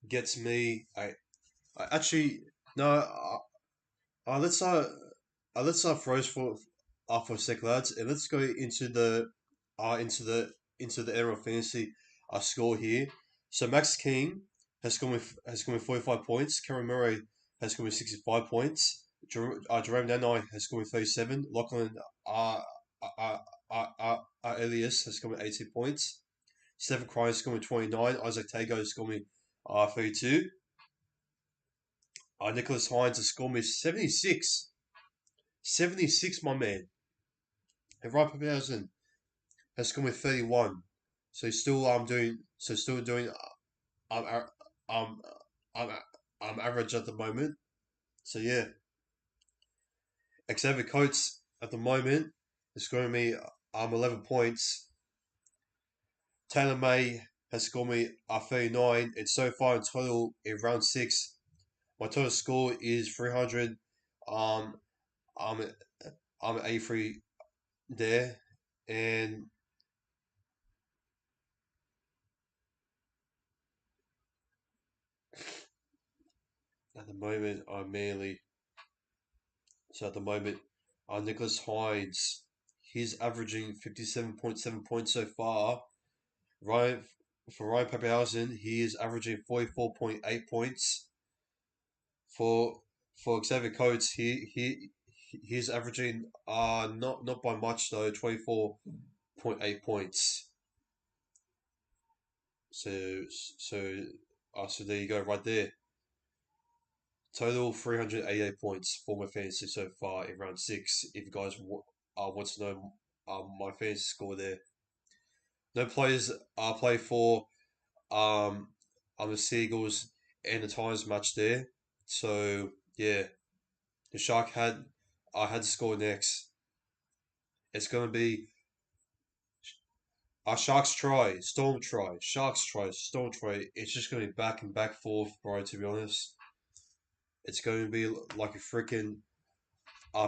gets me. I actually, no, let's froze for a sec, lads, and let's go into the uh into the NRL fantasy score here. So Max King has gone with 45 points. Cameron Murray has gone with 65 points. Jerome Nanai has gone with 37. Lachlan uh, Elias has gone with 18 points. Stephen Cry has gone with 29. Isaac Tago has gone with 32. Nicholas Hines has gone with 76. 76, my man. And Ryan Pappenhausen has gone with 31. So he's still still doing um um um average at the moment. So yeah, Xavier Coates at the moment is scoring me 11 points. Taylor May has scored me 39, and so far in total in round six, my total score is 300. Um, I'm I'm at 83 there, and at the moment I'm merely so at the moment Nicholas Hines, he's averaging 57.7 points so far. Ryan For Ryan Papenhuyzen, he is averaging 44.8 points. For Xavier Coates, he's averaging not by much though, 24.8 points. So so there you go, right there. Total 388 points for my fantasy so far in round six. If you guys want to know my fantasy score there, no players play for the Seagulls and the Titans match there. So yeah, the Shark had I had to score next. It's gonna be a Sharks try, Storm try, Sharks try, Storm try. It's just gonna be back and back forth, bro. To be honest, it's going to be like a freaking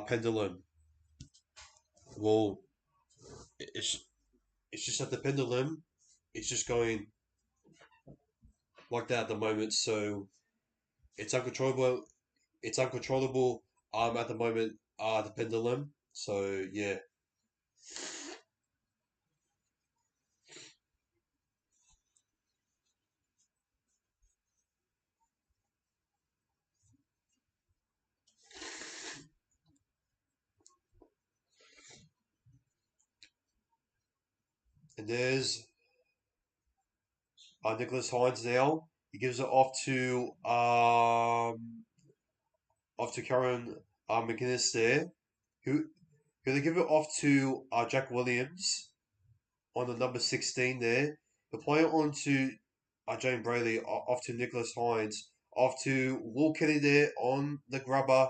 pendulum. Well, it's it's just at the pendulum. It's just going like that at the moment. So it's uncontrollable. It's uncontrollable. At the moment. The pendulum. So yeah. And there's Nicholas Hines now. He gives it off to Karen McGuinness there. Who who they give it off to Jack Williams on the number 16 there. The player on to Jane Brayley, off to Nicholas Hines, off to Will Kenny there on the grubber,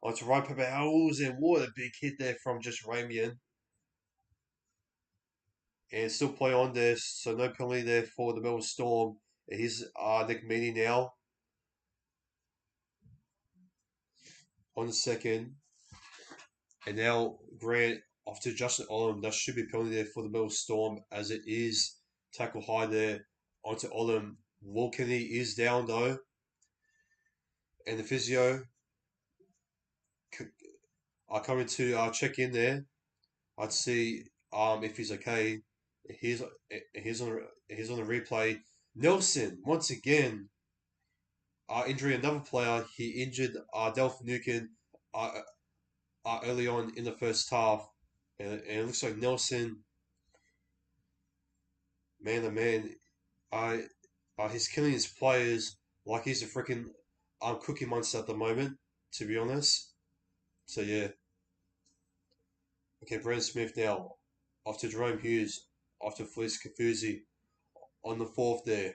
onto Ryan Papenhuyzen, and what a big hit there from just Ramian. And still play on there, so no penalty there for the Melbourne Storm. Here's Nick Meaney now on the second. And now Grant off to Justin Olam. That should be penalty there for the Melbourne Storm as it is tackle high there onto Olam. Wilkeny is down though. And the physio are coming to check in there. I'd see if he's okay. He's on the replay. Nelson once again injuring another player. He injured Delph Nukin uh, early on in the first half, and it looks like Nelson, man, oh man, he's killing his players like he's a freaking cookie monster at the moment. To be honest, so yeah. Okay, Brandon Smith now off to Jerome Hughes, off to Felice Kafuzi on the fourth there.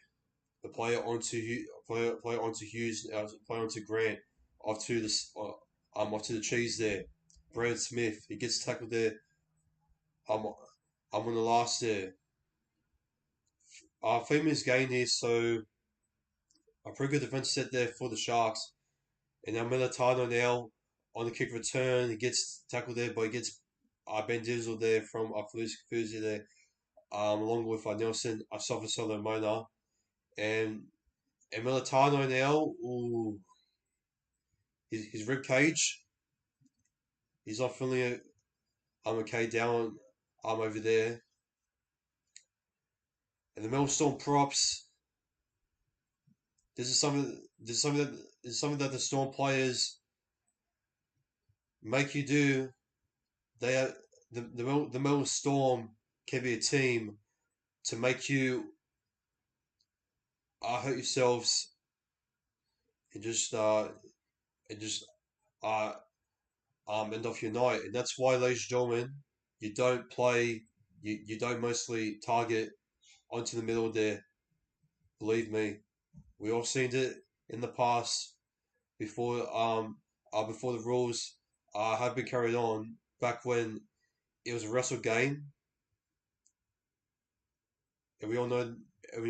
The player onto Hughes, player onto Grant, off to the cheese there. Brad Smith, he gets tackled there. I'm on the last there. Famous gain here, so a pretty good defense set there for the Sharks. And now Militano now on the kick return, he gets tackled there, but he gets Ben Dizzle there from Felice Kafuzi there, along with Nelson, Sofa Solomona. And Militano now, ooh, his rib cage. He's not feeling okay down over there. And the Melbourne Storm props. This is something that the Storm players make you do. They are the Melbourne Storm can be a team to make you hurt yourselves and just uh end off your night. And that's why, ladies and gentlemen, you don't play you don't mostly target onto the middle there. Believe me. We all seen it in the past before before the rules have been carried on back when it was a wrestle game, and we all know and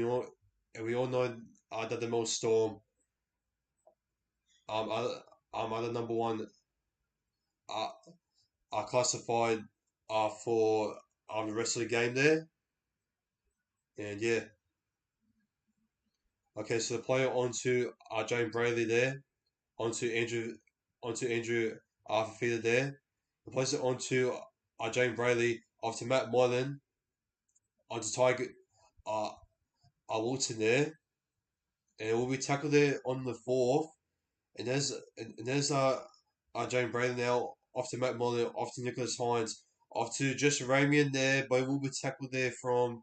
we all know that the Melbourne Storm are the number one uh, are classified for the rest of the game there, and yeah. Okay, so the player onto Jane Brayley there, onto Andrew Fafita there. He plays it onto Jane Brayley, off to Matt Moylan, onto Tiger, uh, Wilton there, and it will be tackled there on the fourth. And there's Jane Braden now off to Matt Molly, off to Nicholas Hines, off to just Ramian there, but it will be tackled there from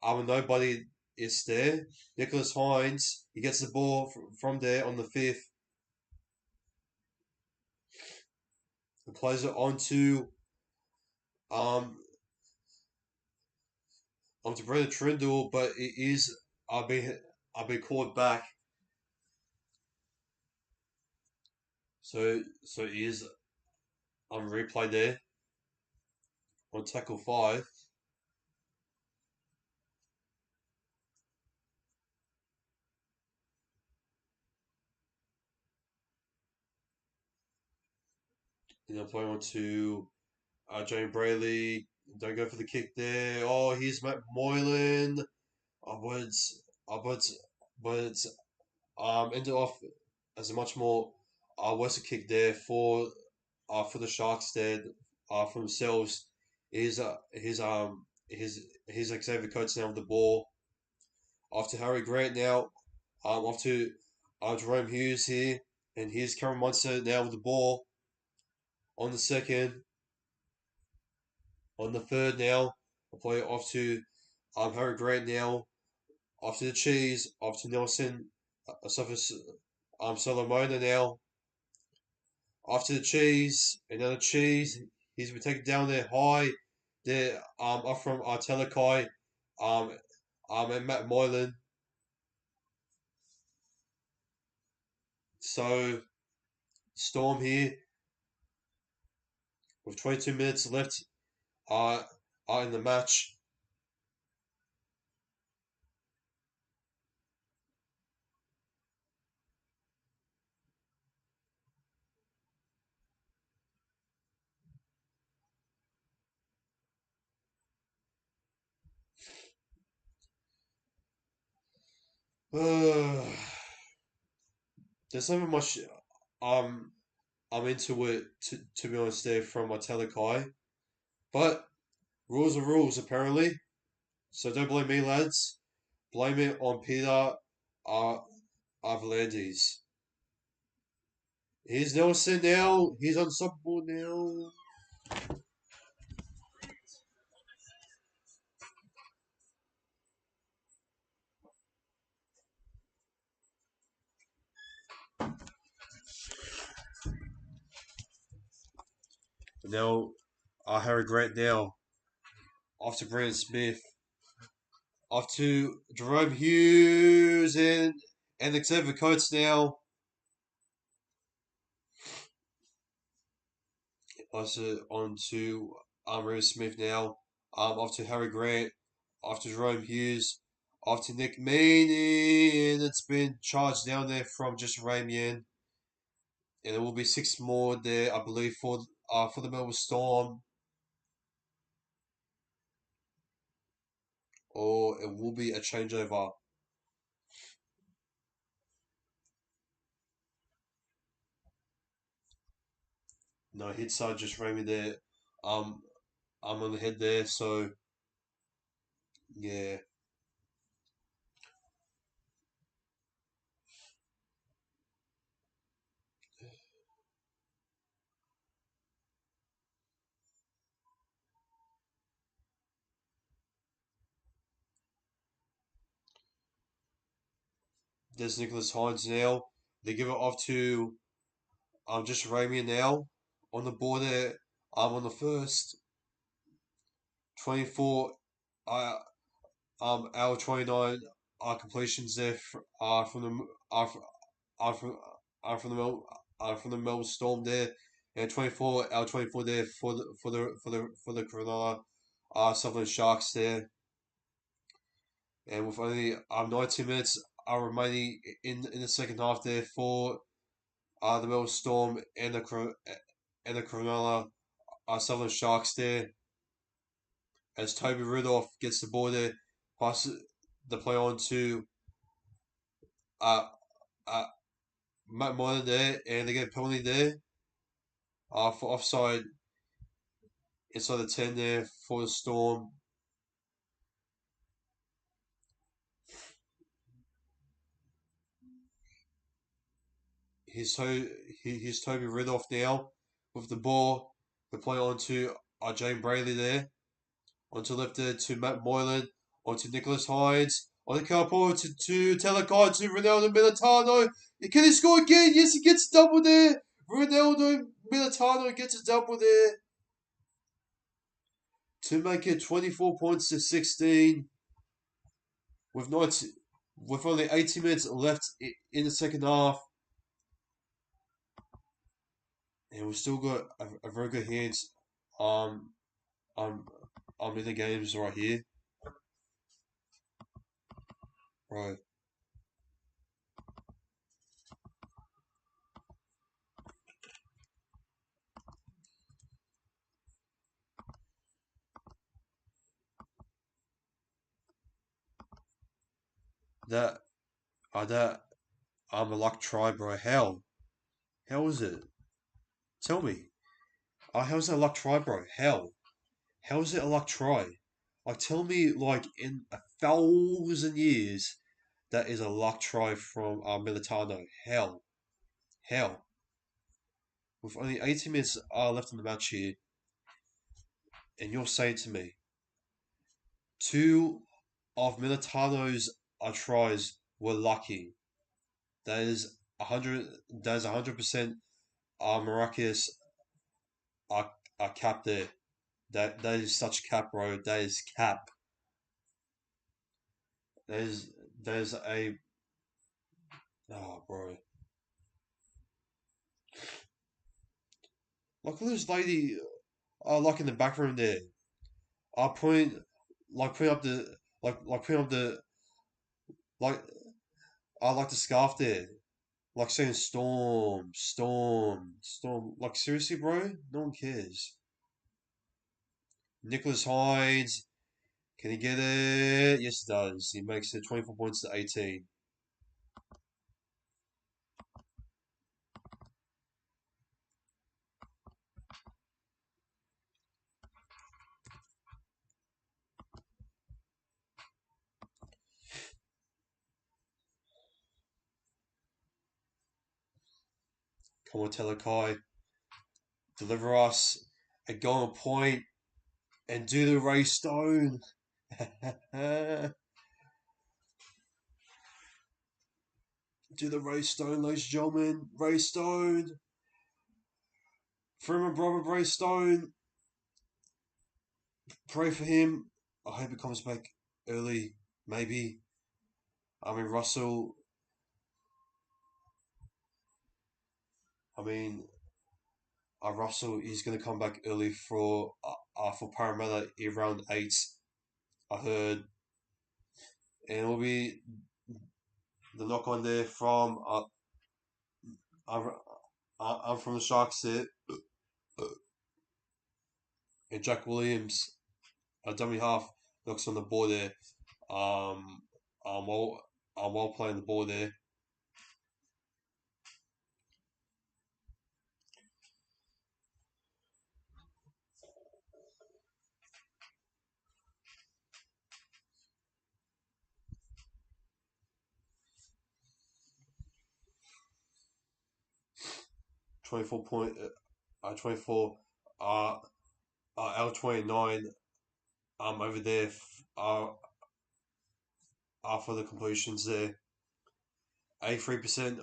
nobody is there. Nicholas Hines, he gets the ball from there on the fifth and plays it um onto Brendan Trindle, but it is I've been called back. So it is on replay there on tackle five. And they'll play on to Jane Brayley. Don't go for the kick there. Oh, here's Matt Moylan. Upwards, upwards, but ended off as a much more worse kick there for the Sharks there for themselves. His Xavier Coates now with the ball. Off to Harry Grant now. Off to Jerome Hughes here. And here's Cameron Munster now with the ball on the second. On the third now. I'll play it off to Harry Grant now. Off to the cheese. Off to Nelson. Solomona now. Off to the cheese. Another cheese. He's been taken down there high. There off from Telekai. And Matt Moylan. So Storm here with 22 minutes left in the match. There's not much I'm into it to be honest there from my Telekai. But rules are rules apparently. So don't blame me lads. Blame it on Peter uh, Avalandes. Here's Nelson now. He's unstoppable now. Now Harry Grant now. Off to Brandon Smith. Off to Jerome Hughes and Xavier Coates now. Also on to Rose Smith now. Off to Harry Grant. Off to Jerome Hughes. Off to Nick Meaney. And it's been charged down there from just Ramian. And there will be six more there, I believe, for the Melbourne Storm. Or it will be a changeover. No, hits are just Ramian there. I'm on the head there, so yeah. There's Nicholas Hines now. They give it off to just Ramian now on the board there. On the first 24 hour 29 completions there from the from the from the Melbourne Storm there, and 24 hour 24 there for the Cronulla Sutherland Sharks there, and with only 19 minutes remaining in the second half there for the Melbourne Storm and the Cronulla Sutherland Sharks there, as Toby Rudolph gets the ball there, passes the play on to uh, uh, Matt Moylan there, and they get a penalty there for offside inside the 10 there for the Storm. Here's Toby Riddoff now with the ball. We play on to Jane Brayley there. Onto left there to Matt Moylan. Onto Nicholas Hines. On the car forward to Telekai to Ronaldo Militano. Can he score again? Yes, he gets a double there. Ronaldo Militano gets a double there to make it 24 points to 16 with 90, with only 80 minutes left in the second half. And we've still got a very good hands um, in the games right here. Right. That, that, I'm a luck try, bro. How is it? Tell me. How's that a luck try, bro? How is it a luck try? Like, tell me, like, in 1,000 years, that is a luck try from Militano. How? With only 80 minutes left in the match here, and you're saying to me, two of Militano's tries were lucky. That is 100. That is 100% miraculous. Cap there. That is such cap, bro. That is cap. There's there's a bro. Look at this lady, like in the back room there. Point, like putting up the, putting up the, like, I like the scarf there, like saying storm, storm, storm. Like seriously, bro, no one cares. Nicholas Hines, can he get it? Yes, he does. He makes it 24 points to 18. Come on, Telekai, deliver us a goal point and do the Ray Stone. Do the Ray Stone, ladies and gentlemen. Ray Stone. For my brother Ray Stone. Pray for him. I hope he comes back early. Maybe. I mean, Russell. I mean, Russell is going to come back early for Parramatta in round 8. I heard. And it will be the knock on there from. I'm from the Sharks there. And Jack Williams, a dummy half, knocks on the ball there. Um, while playing the ball there. 24 point, 24, L 29, over there, for the completions there. 83%,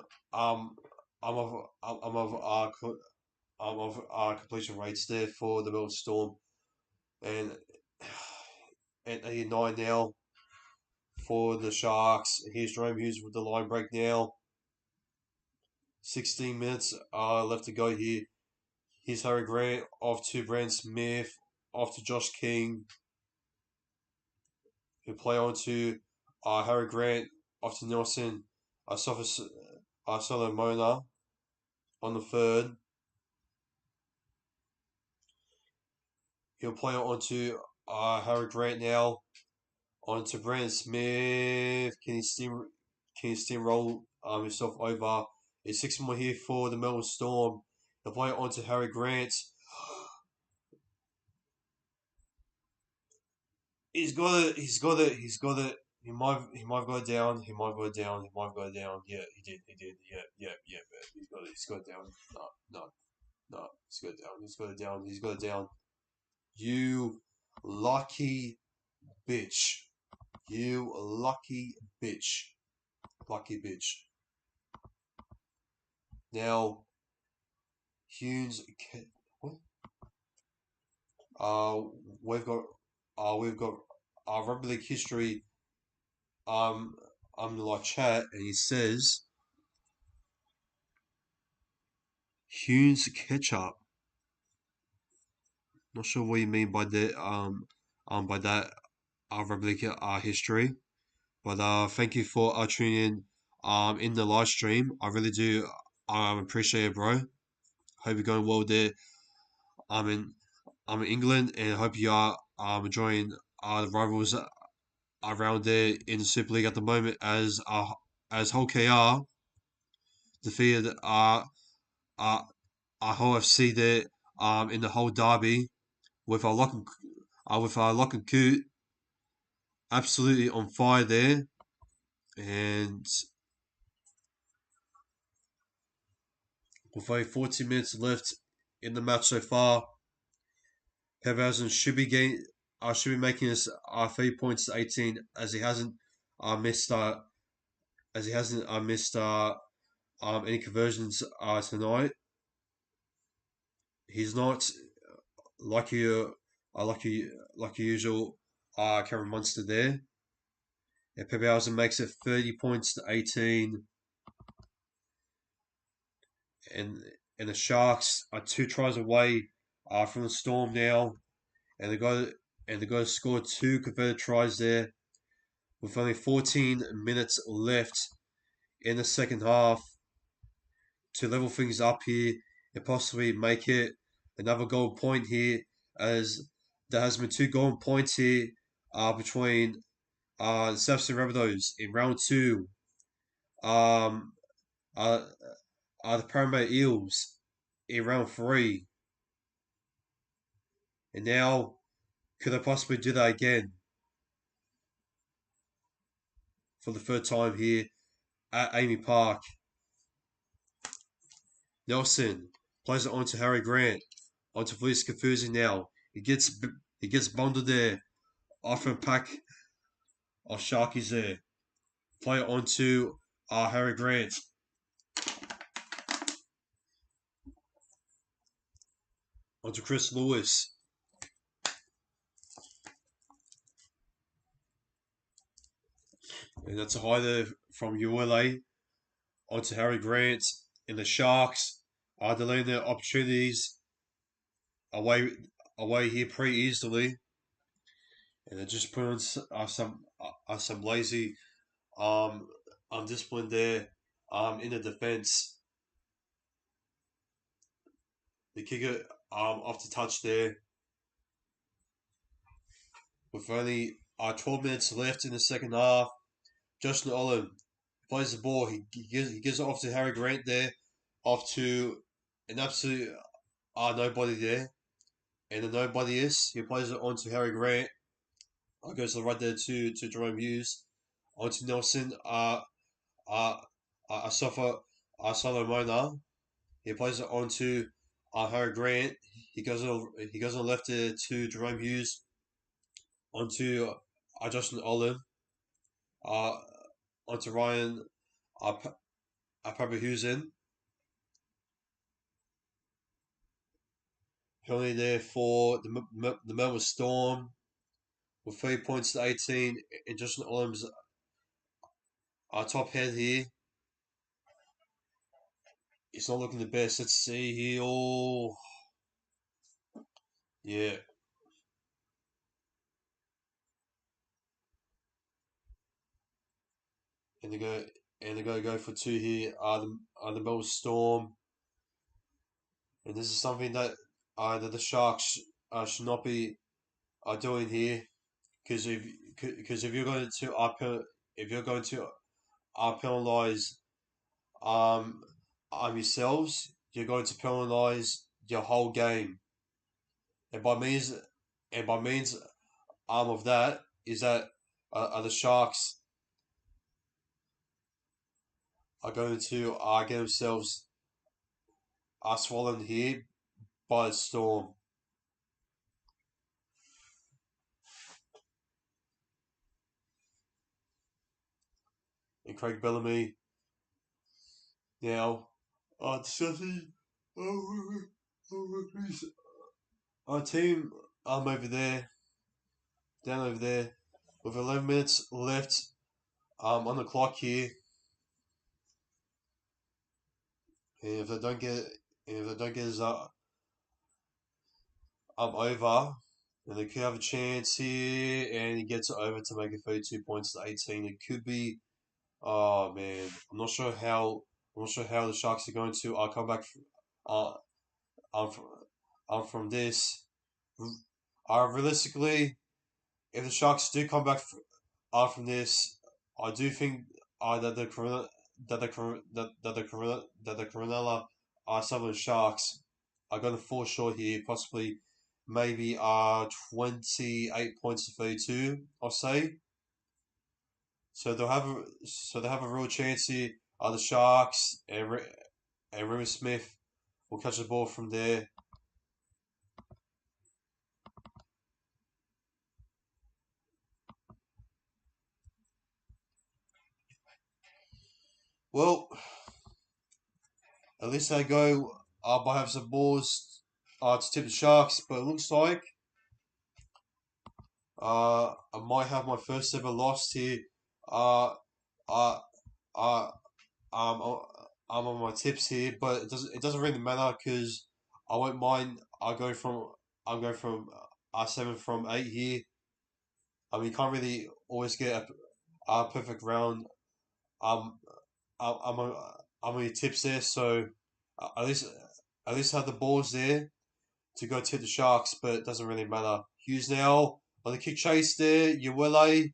completion rates there for the Melbourne Storm, and at 89 now for the Sharks. Here's Jerome Hughes with the line break now. 16 minutes left to go here. Here's Harry Grant off to Brandon Smith, off to Josh King. He'll play on to Harry Grant, off to Nelson. Solomona on the third. He'll play on to Harry Grant now. On to Brandon Smith. Can he steamroll himself over? There's 6 more here for the Melbourne Storm. He'll play on to Harry Grant. He's got it. he might go down. He might go down. He might go down. Yeah, he did. He did. Yeah, yeah, yeah. Man. He's got down. No, no, no. He's got down. He's got it down. He's got it down. You lucky bitch. You lucky bitch. Lucky bitch. Now, Humes. What? Uh, we've got. We've got. Rugby league history. Um, I'm like chat, and he says Humes ketchup. Not sure what you mean by by that rugby league history. But thank you for tuning in the live stream. I really do appreciate it, bro. Hope you're going well there. I'm in I'm in England, and I hope you are enjoying the rivals around there in the Super League at the moment as Hull KR defeated uh Hull FC there in the whole derby with our lock and coot absolutely on fire there, and with only 40 minutes left in the match so far, Pevhausen should be making us 3 points to 18 missed as he hasn't missed any conversions tonight. He's not like you like usual Cameron Munster there. And Pevhausen makes it 30 points to 18, and the Sharks are 2 tries away from the Storm now, and they got to score 2 converted tries there with only 14 minutes left in the second half to level things up here and possibly make it another goal point here, as there has been 2 goal points here between the South Sea Rabbitohs in round two. Um, uh, the Parramatta Eels in round three, and now could they possibly do that again for the third time here at Amy Park? Nelson plays it on to Harry Grant, onto Felice Confusi now. He gets bundled there. Off and pack of Sharkies there. Play it on to Harry Grant. Onto Chris Lewis. And that's a high there from ULA. Onto Harry Grant. And the Sharks are delaying their opportunities away here pretty easily. And they're just putting some lazy discipline there in the defense. The kicker off the touch there with only 12 minutes left in the second half. Justin Olam plays the ball. He gives it off to Harry Grant there, off to an absolute nobody there, and the nobody is he plays it on to Harry Grant. Goes to the right there to Jerome Hughes, on to Nelson. Asafa Solomona. He plays it on to Harry Grant. He goes on left there to Jerome Hughes, onto Justin Olam, uh, onto Ryan Papahuzen. Penalty there for the Melbourne Storm with 3 points to 18, and Justin Olam's top head here. It's not looking the best. Let's see here. Oh, yeah. And they're going to go for two here. The Melbourne Storm, and this is something that the Sharks should not be doing here, because if you're going to penalise um yourselves, you're going to penalise your whole game, and by means of that is that the Sharks are going to get themselves swollen here by the Storm. And Craig Bellamy now discussing our team over there, down over there, with 11 minutes left on the clock here. And if they don't get us over, then they could have a chance here, and he gets it over to make it 32 points to 18. It could be. Oh man, I'm not sure how. The Sharks are going to come back. Uh, from this. Realistically, if the Sharks do come back from this, I do think that the Cronulla Sutherland Sharks are going to fall short here, possibly maybe 28 points to 32, I'll say. So they'll have a real chance here. The Sharks and Remy Smith will catch the ball from there. Well, at least they go by have some balls to tip the Sharks, but it looks like I might have my first ever loss here. Uh, uh, uh, um, uh, I'm on my tips here, but it doesn't really matter because I won't mind. I'm going from 7 from 8 here. I mean, you can't really always get a perfect round. Um, I'm on your tips there, so at least have the balls there to go tip the Sharks, but it doesn't really matter. Hughes now on the kick chase there. Uwele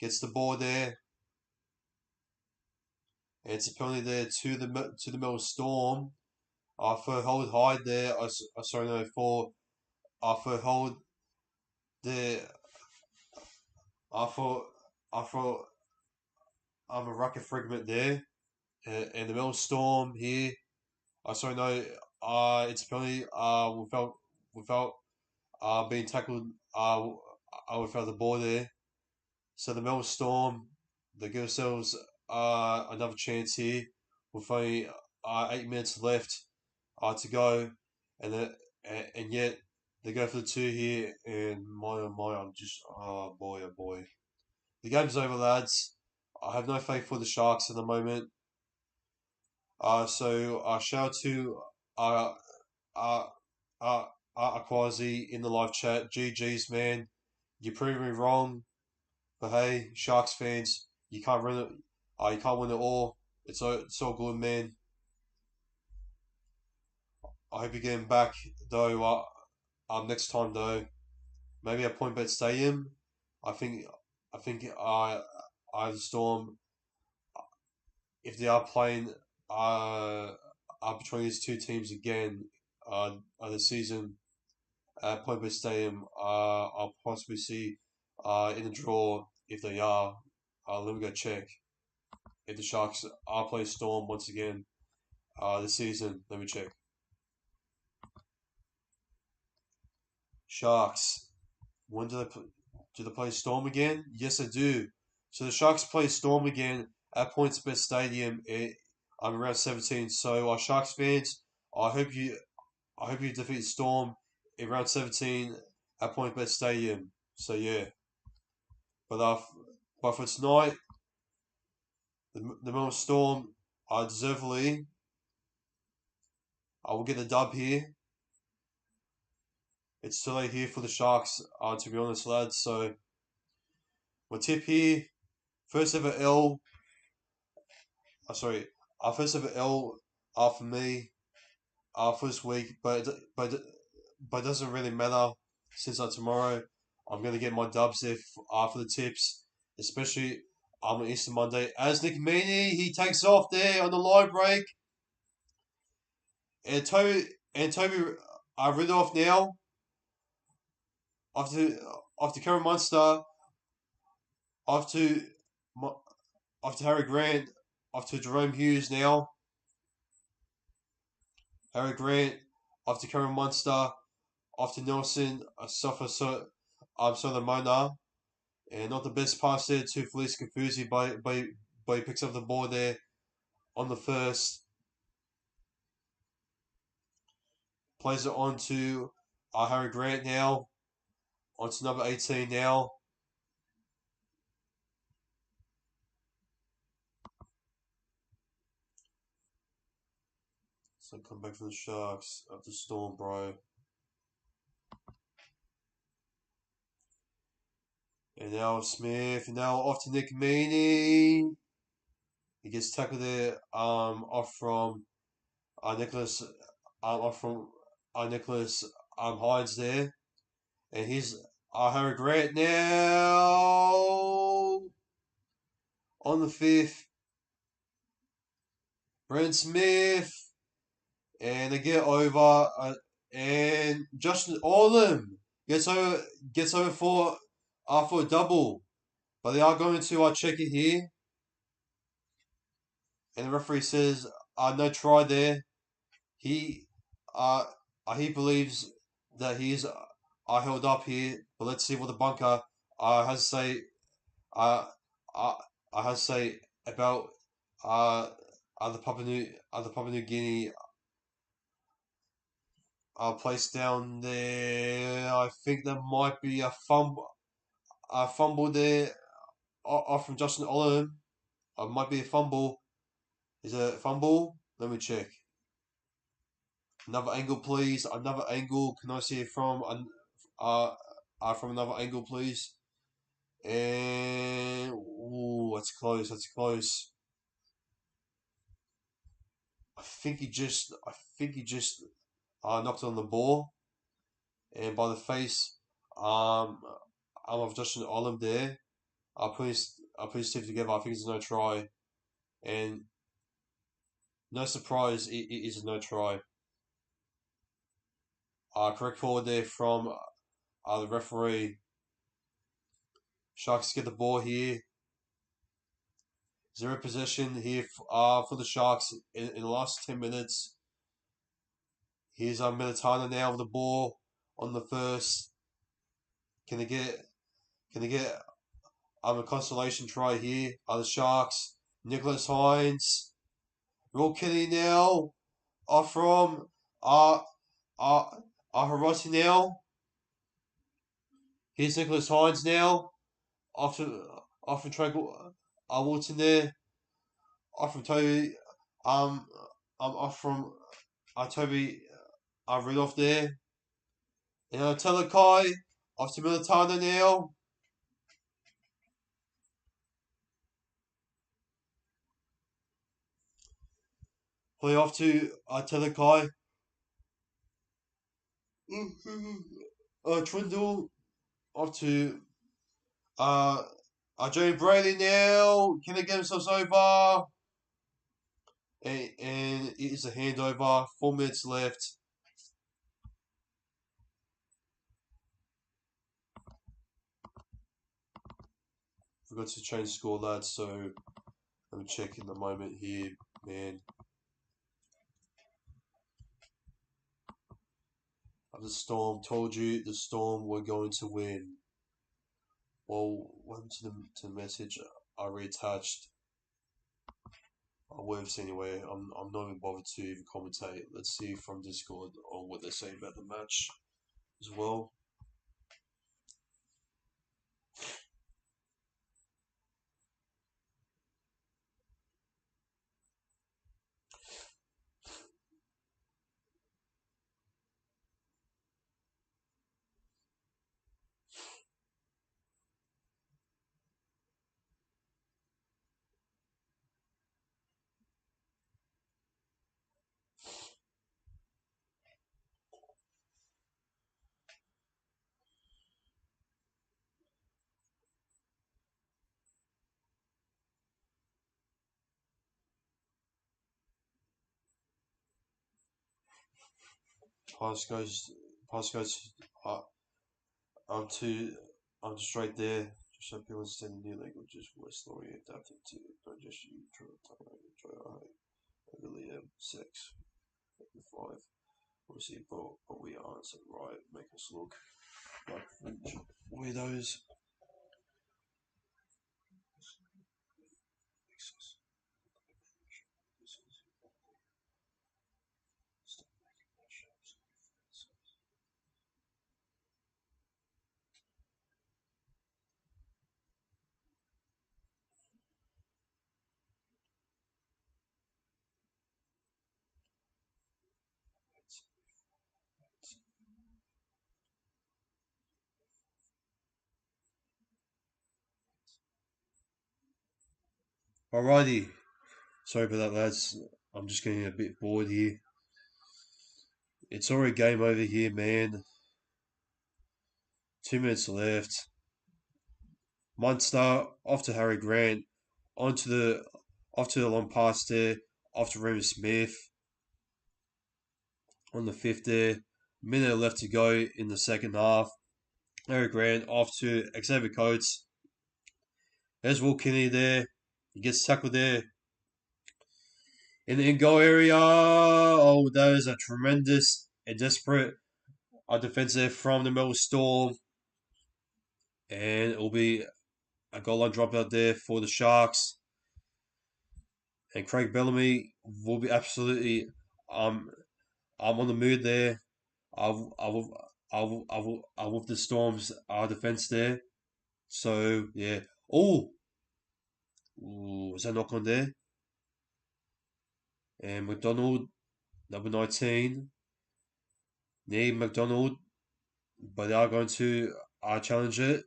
gets the ball there. And it's a penalty there to the Melbourne Storm. For hold hide there. Sorry, no, for hold there. For for a rocket fragment there. And the Melbourne Storm here. Sorry, no. It's a penalty. Without being tackled. Without the ball there. So the Melbourne Storm, they give themselves another chance here with only 8 minutes left to go, and and yet they go for the two here, and my oh my, I'm just oh boy, the game's over, lads. I have no faith for the Sharks at the moment. So shout out to uh uh uh Aquazi in the live chat. GG's man, you proved me wrong. But hey, Sharks fans, you can't win it. You can't win it all. It's all good, man. I hope you're getting back though. Next time though, maybe at Point Bet Stadium. I think the Storm, if they are playing between these two teams again this season at Point Bet Stadium, I'll possibly see in the draw if they are. Let me go check. If the Sharks are playing Storm once again this season. Let me check. Sharks. When do they play Storm again? Yes, they do. So the Sharks play Storm again at PointsBet Stadium on round 17. So our Sharks fans, I hope you defeat Storm in round 17 at PointsBet Stadium. So yeah, but for tonight, the Melbourne Storm deservedly I will get the dub here. It's too late here for the Sharks, to be honest, lads. So my tip here, first ever L. First ever L for me first week, but it doesn't really matter since tomorrow I'm gonna get my dubs there for the tips, especially on Easter Monday. As Nick Meaney, he takes off there on the line break, and Toby Ridloff now after Cameron Munster Off to off to Harry Grant. Off to Jerome Hughes now. Harry Grant. Off to Cameron Munster. Off to Nelson. Solomona. And not the best pass there to Felice Kafusi, but he picks up the ball there on the first. Plays it on to Harry Grant now. On to number 18 now. So come back for the Sharks after Storm, bro. And now Smith. Now off to Nick Meaney. He gets tackled there. Off from Nicholas. Off from Nicholas Hines there. And here's Harry Grant now on the fifth. Brent Smith. And they get over. And Justin Olam gets over for a double. But they are going to check it here. And the referee says no try there. He believes that he is held up here. But let's see what the bunker has to say. Has to say about the Papua New Guinea place down there. I think there might be a fumble there off from Justin Olam. Might be a fumble. Is it a fumble? Let me check. Another angle, please. Another angle. Can I see it from another angle, please? And ooh, that's close. That's close. I think he just knocked on the ball, and by the face of Justin Olam there, I put his team together. I think it's a no try, and no surprise, it is a no try. Correct call there from the referee. Sharks get the ball here. Zero possession here for the Sharks in the last 10 minutes. Here's Militana now with the ball on the first. Can they get a consolation try here? Are the Sharks? Nicholas Hines. Will Kenny now. From Hiroti now. Here's Nicholas Hines now. Off from Tranquil Walton there. Off from Toby. Off from Toby Rudolph there. And Telekai. Off to Militana now. Play off to Telekai. Trindle. Off to Joey Braley now. Can they get themselves over? And it is a handover. 4 minutes left. Forgot to change the score, lads, so let me check in the moment here, man. The Storm, told you the Storm were going to win. Well, welcome to the message I reattached. Words anyway. I'm not even bothered to even commentate. Let's see from Discord on what they say about the match as well. Pass goes. I'm just right there. Just so people understand the new languages we're slowly adapting to, not just you trying to talk like enjoy our height. I really am 6, maybe 5. Obviously, but we aren't, so right, make us look like weirdos. Alrighty, sorry about that, lads. I'm just getting a bit bored here. It's already game over here, man. 2 minutes left. Munster off to Harry Grant, onto the off to the long pass there, off to Remus Smith on the 5th there. Minute left to go in the second half. Harry Grant off to Xavier Coates. There's Will Kinney there. He gets tackled there in the in-goal area. Oh, that is a tremendous and desperate defense there from the Melbourne Storm. And it will be a goal line dropout there for the Sharks. And Craig Bellamy will be absolutely I'm on the mood there. I will the Storm's defense there. So yeah. Oh, was that knock on there? And McDonald, number 19, need McDonald, but they are going to challenge it.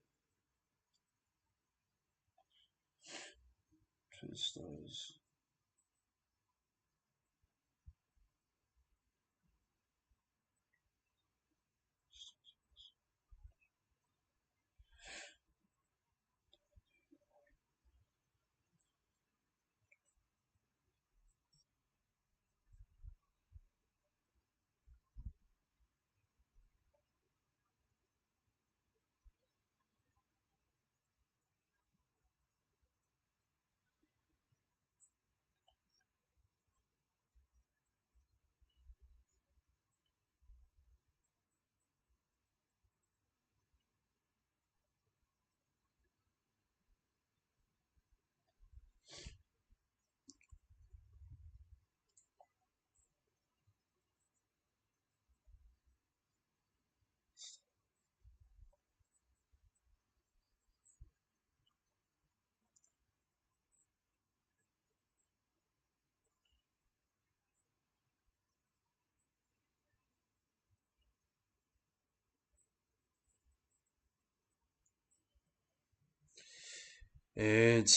And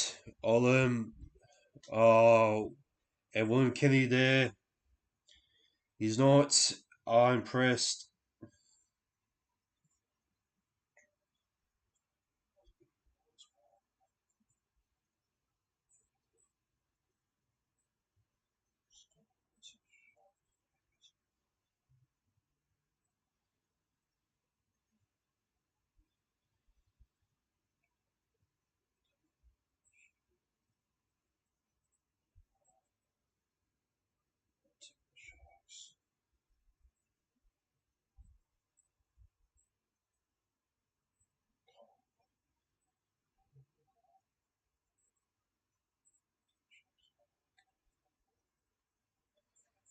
Olam, oh, and William Kenny there. He's not impressed.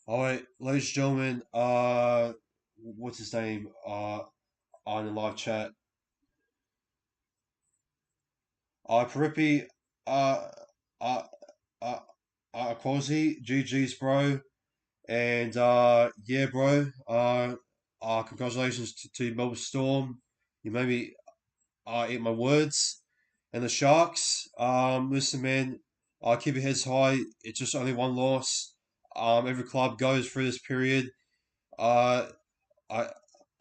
All right, ladies and gentlemen, what's his name? On the live chat, Peripi, uh, uh, uh, Quasi, GG's, bro, and yeah, bro, congratulations to Melbourne Storm. You made me eat my words. And the Sharks, listen, man, keep your heads high. It's just only one loss. Every club goes through this period. Uh, I,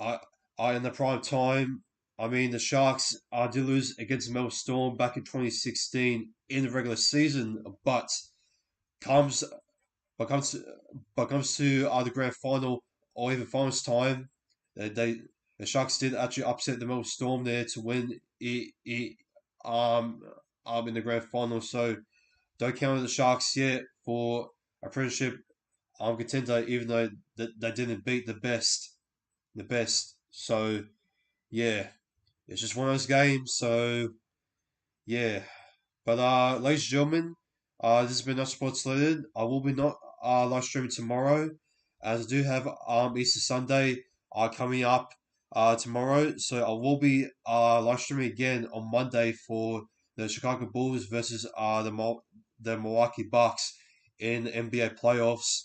I, in the prime time. I mean, the Sharks did lose against the Melbourne Storm back in 2016 in the regular season, but comes but comes to, the grand final or even finals time, they the Sharks did actually upset the Melbourne Storm there to win it um in the grand final. So don't count the Sharks yet for a Premiership contender, even though they didn't beat the best. So yeah, it's just one of those games. So yeah, but ladies and gentlemen, this has been Not Sports Related. I will be not live streaming tomorrow, as I do have Easter Sunday coming up tomorrow. So I will be live streaming again on Monday for the Chicago Bulls versus the Milwaukee Bucks in the NBA playoffs,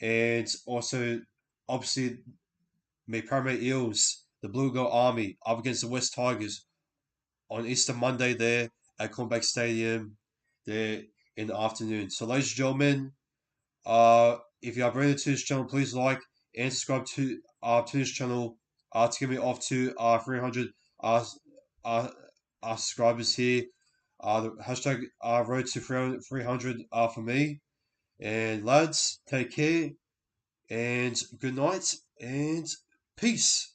and also obviously my Paramount Eels, the Blue Girl Army, up against the West Tigers on Easter Monday there at Combank Stadium there in the afternoon. So, ladies and gentlemen, if you are brand new to this channel, please like and subscribe to this channel to get me off to 300 uh, uh, subscribers here. The hashtag road to 300 for me. And lads, take care and good night and peace.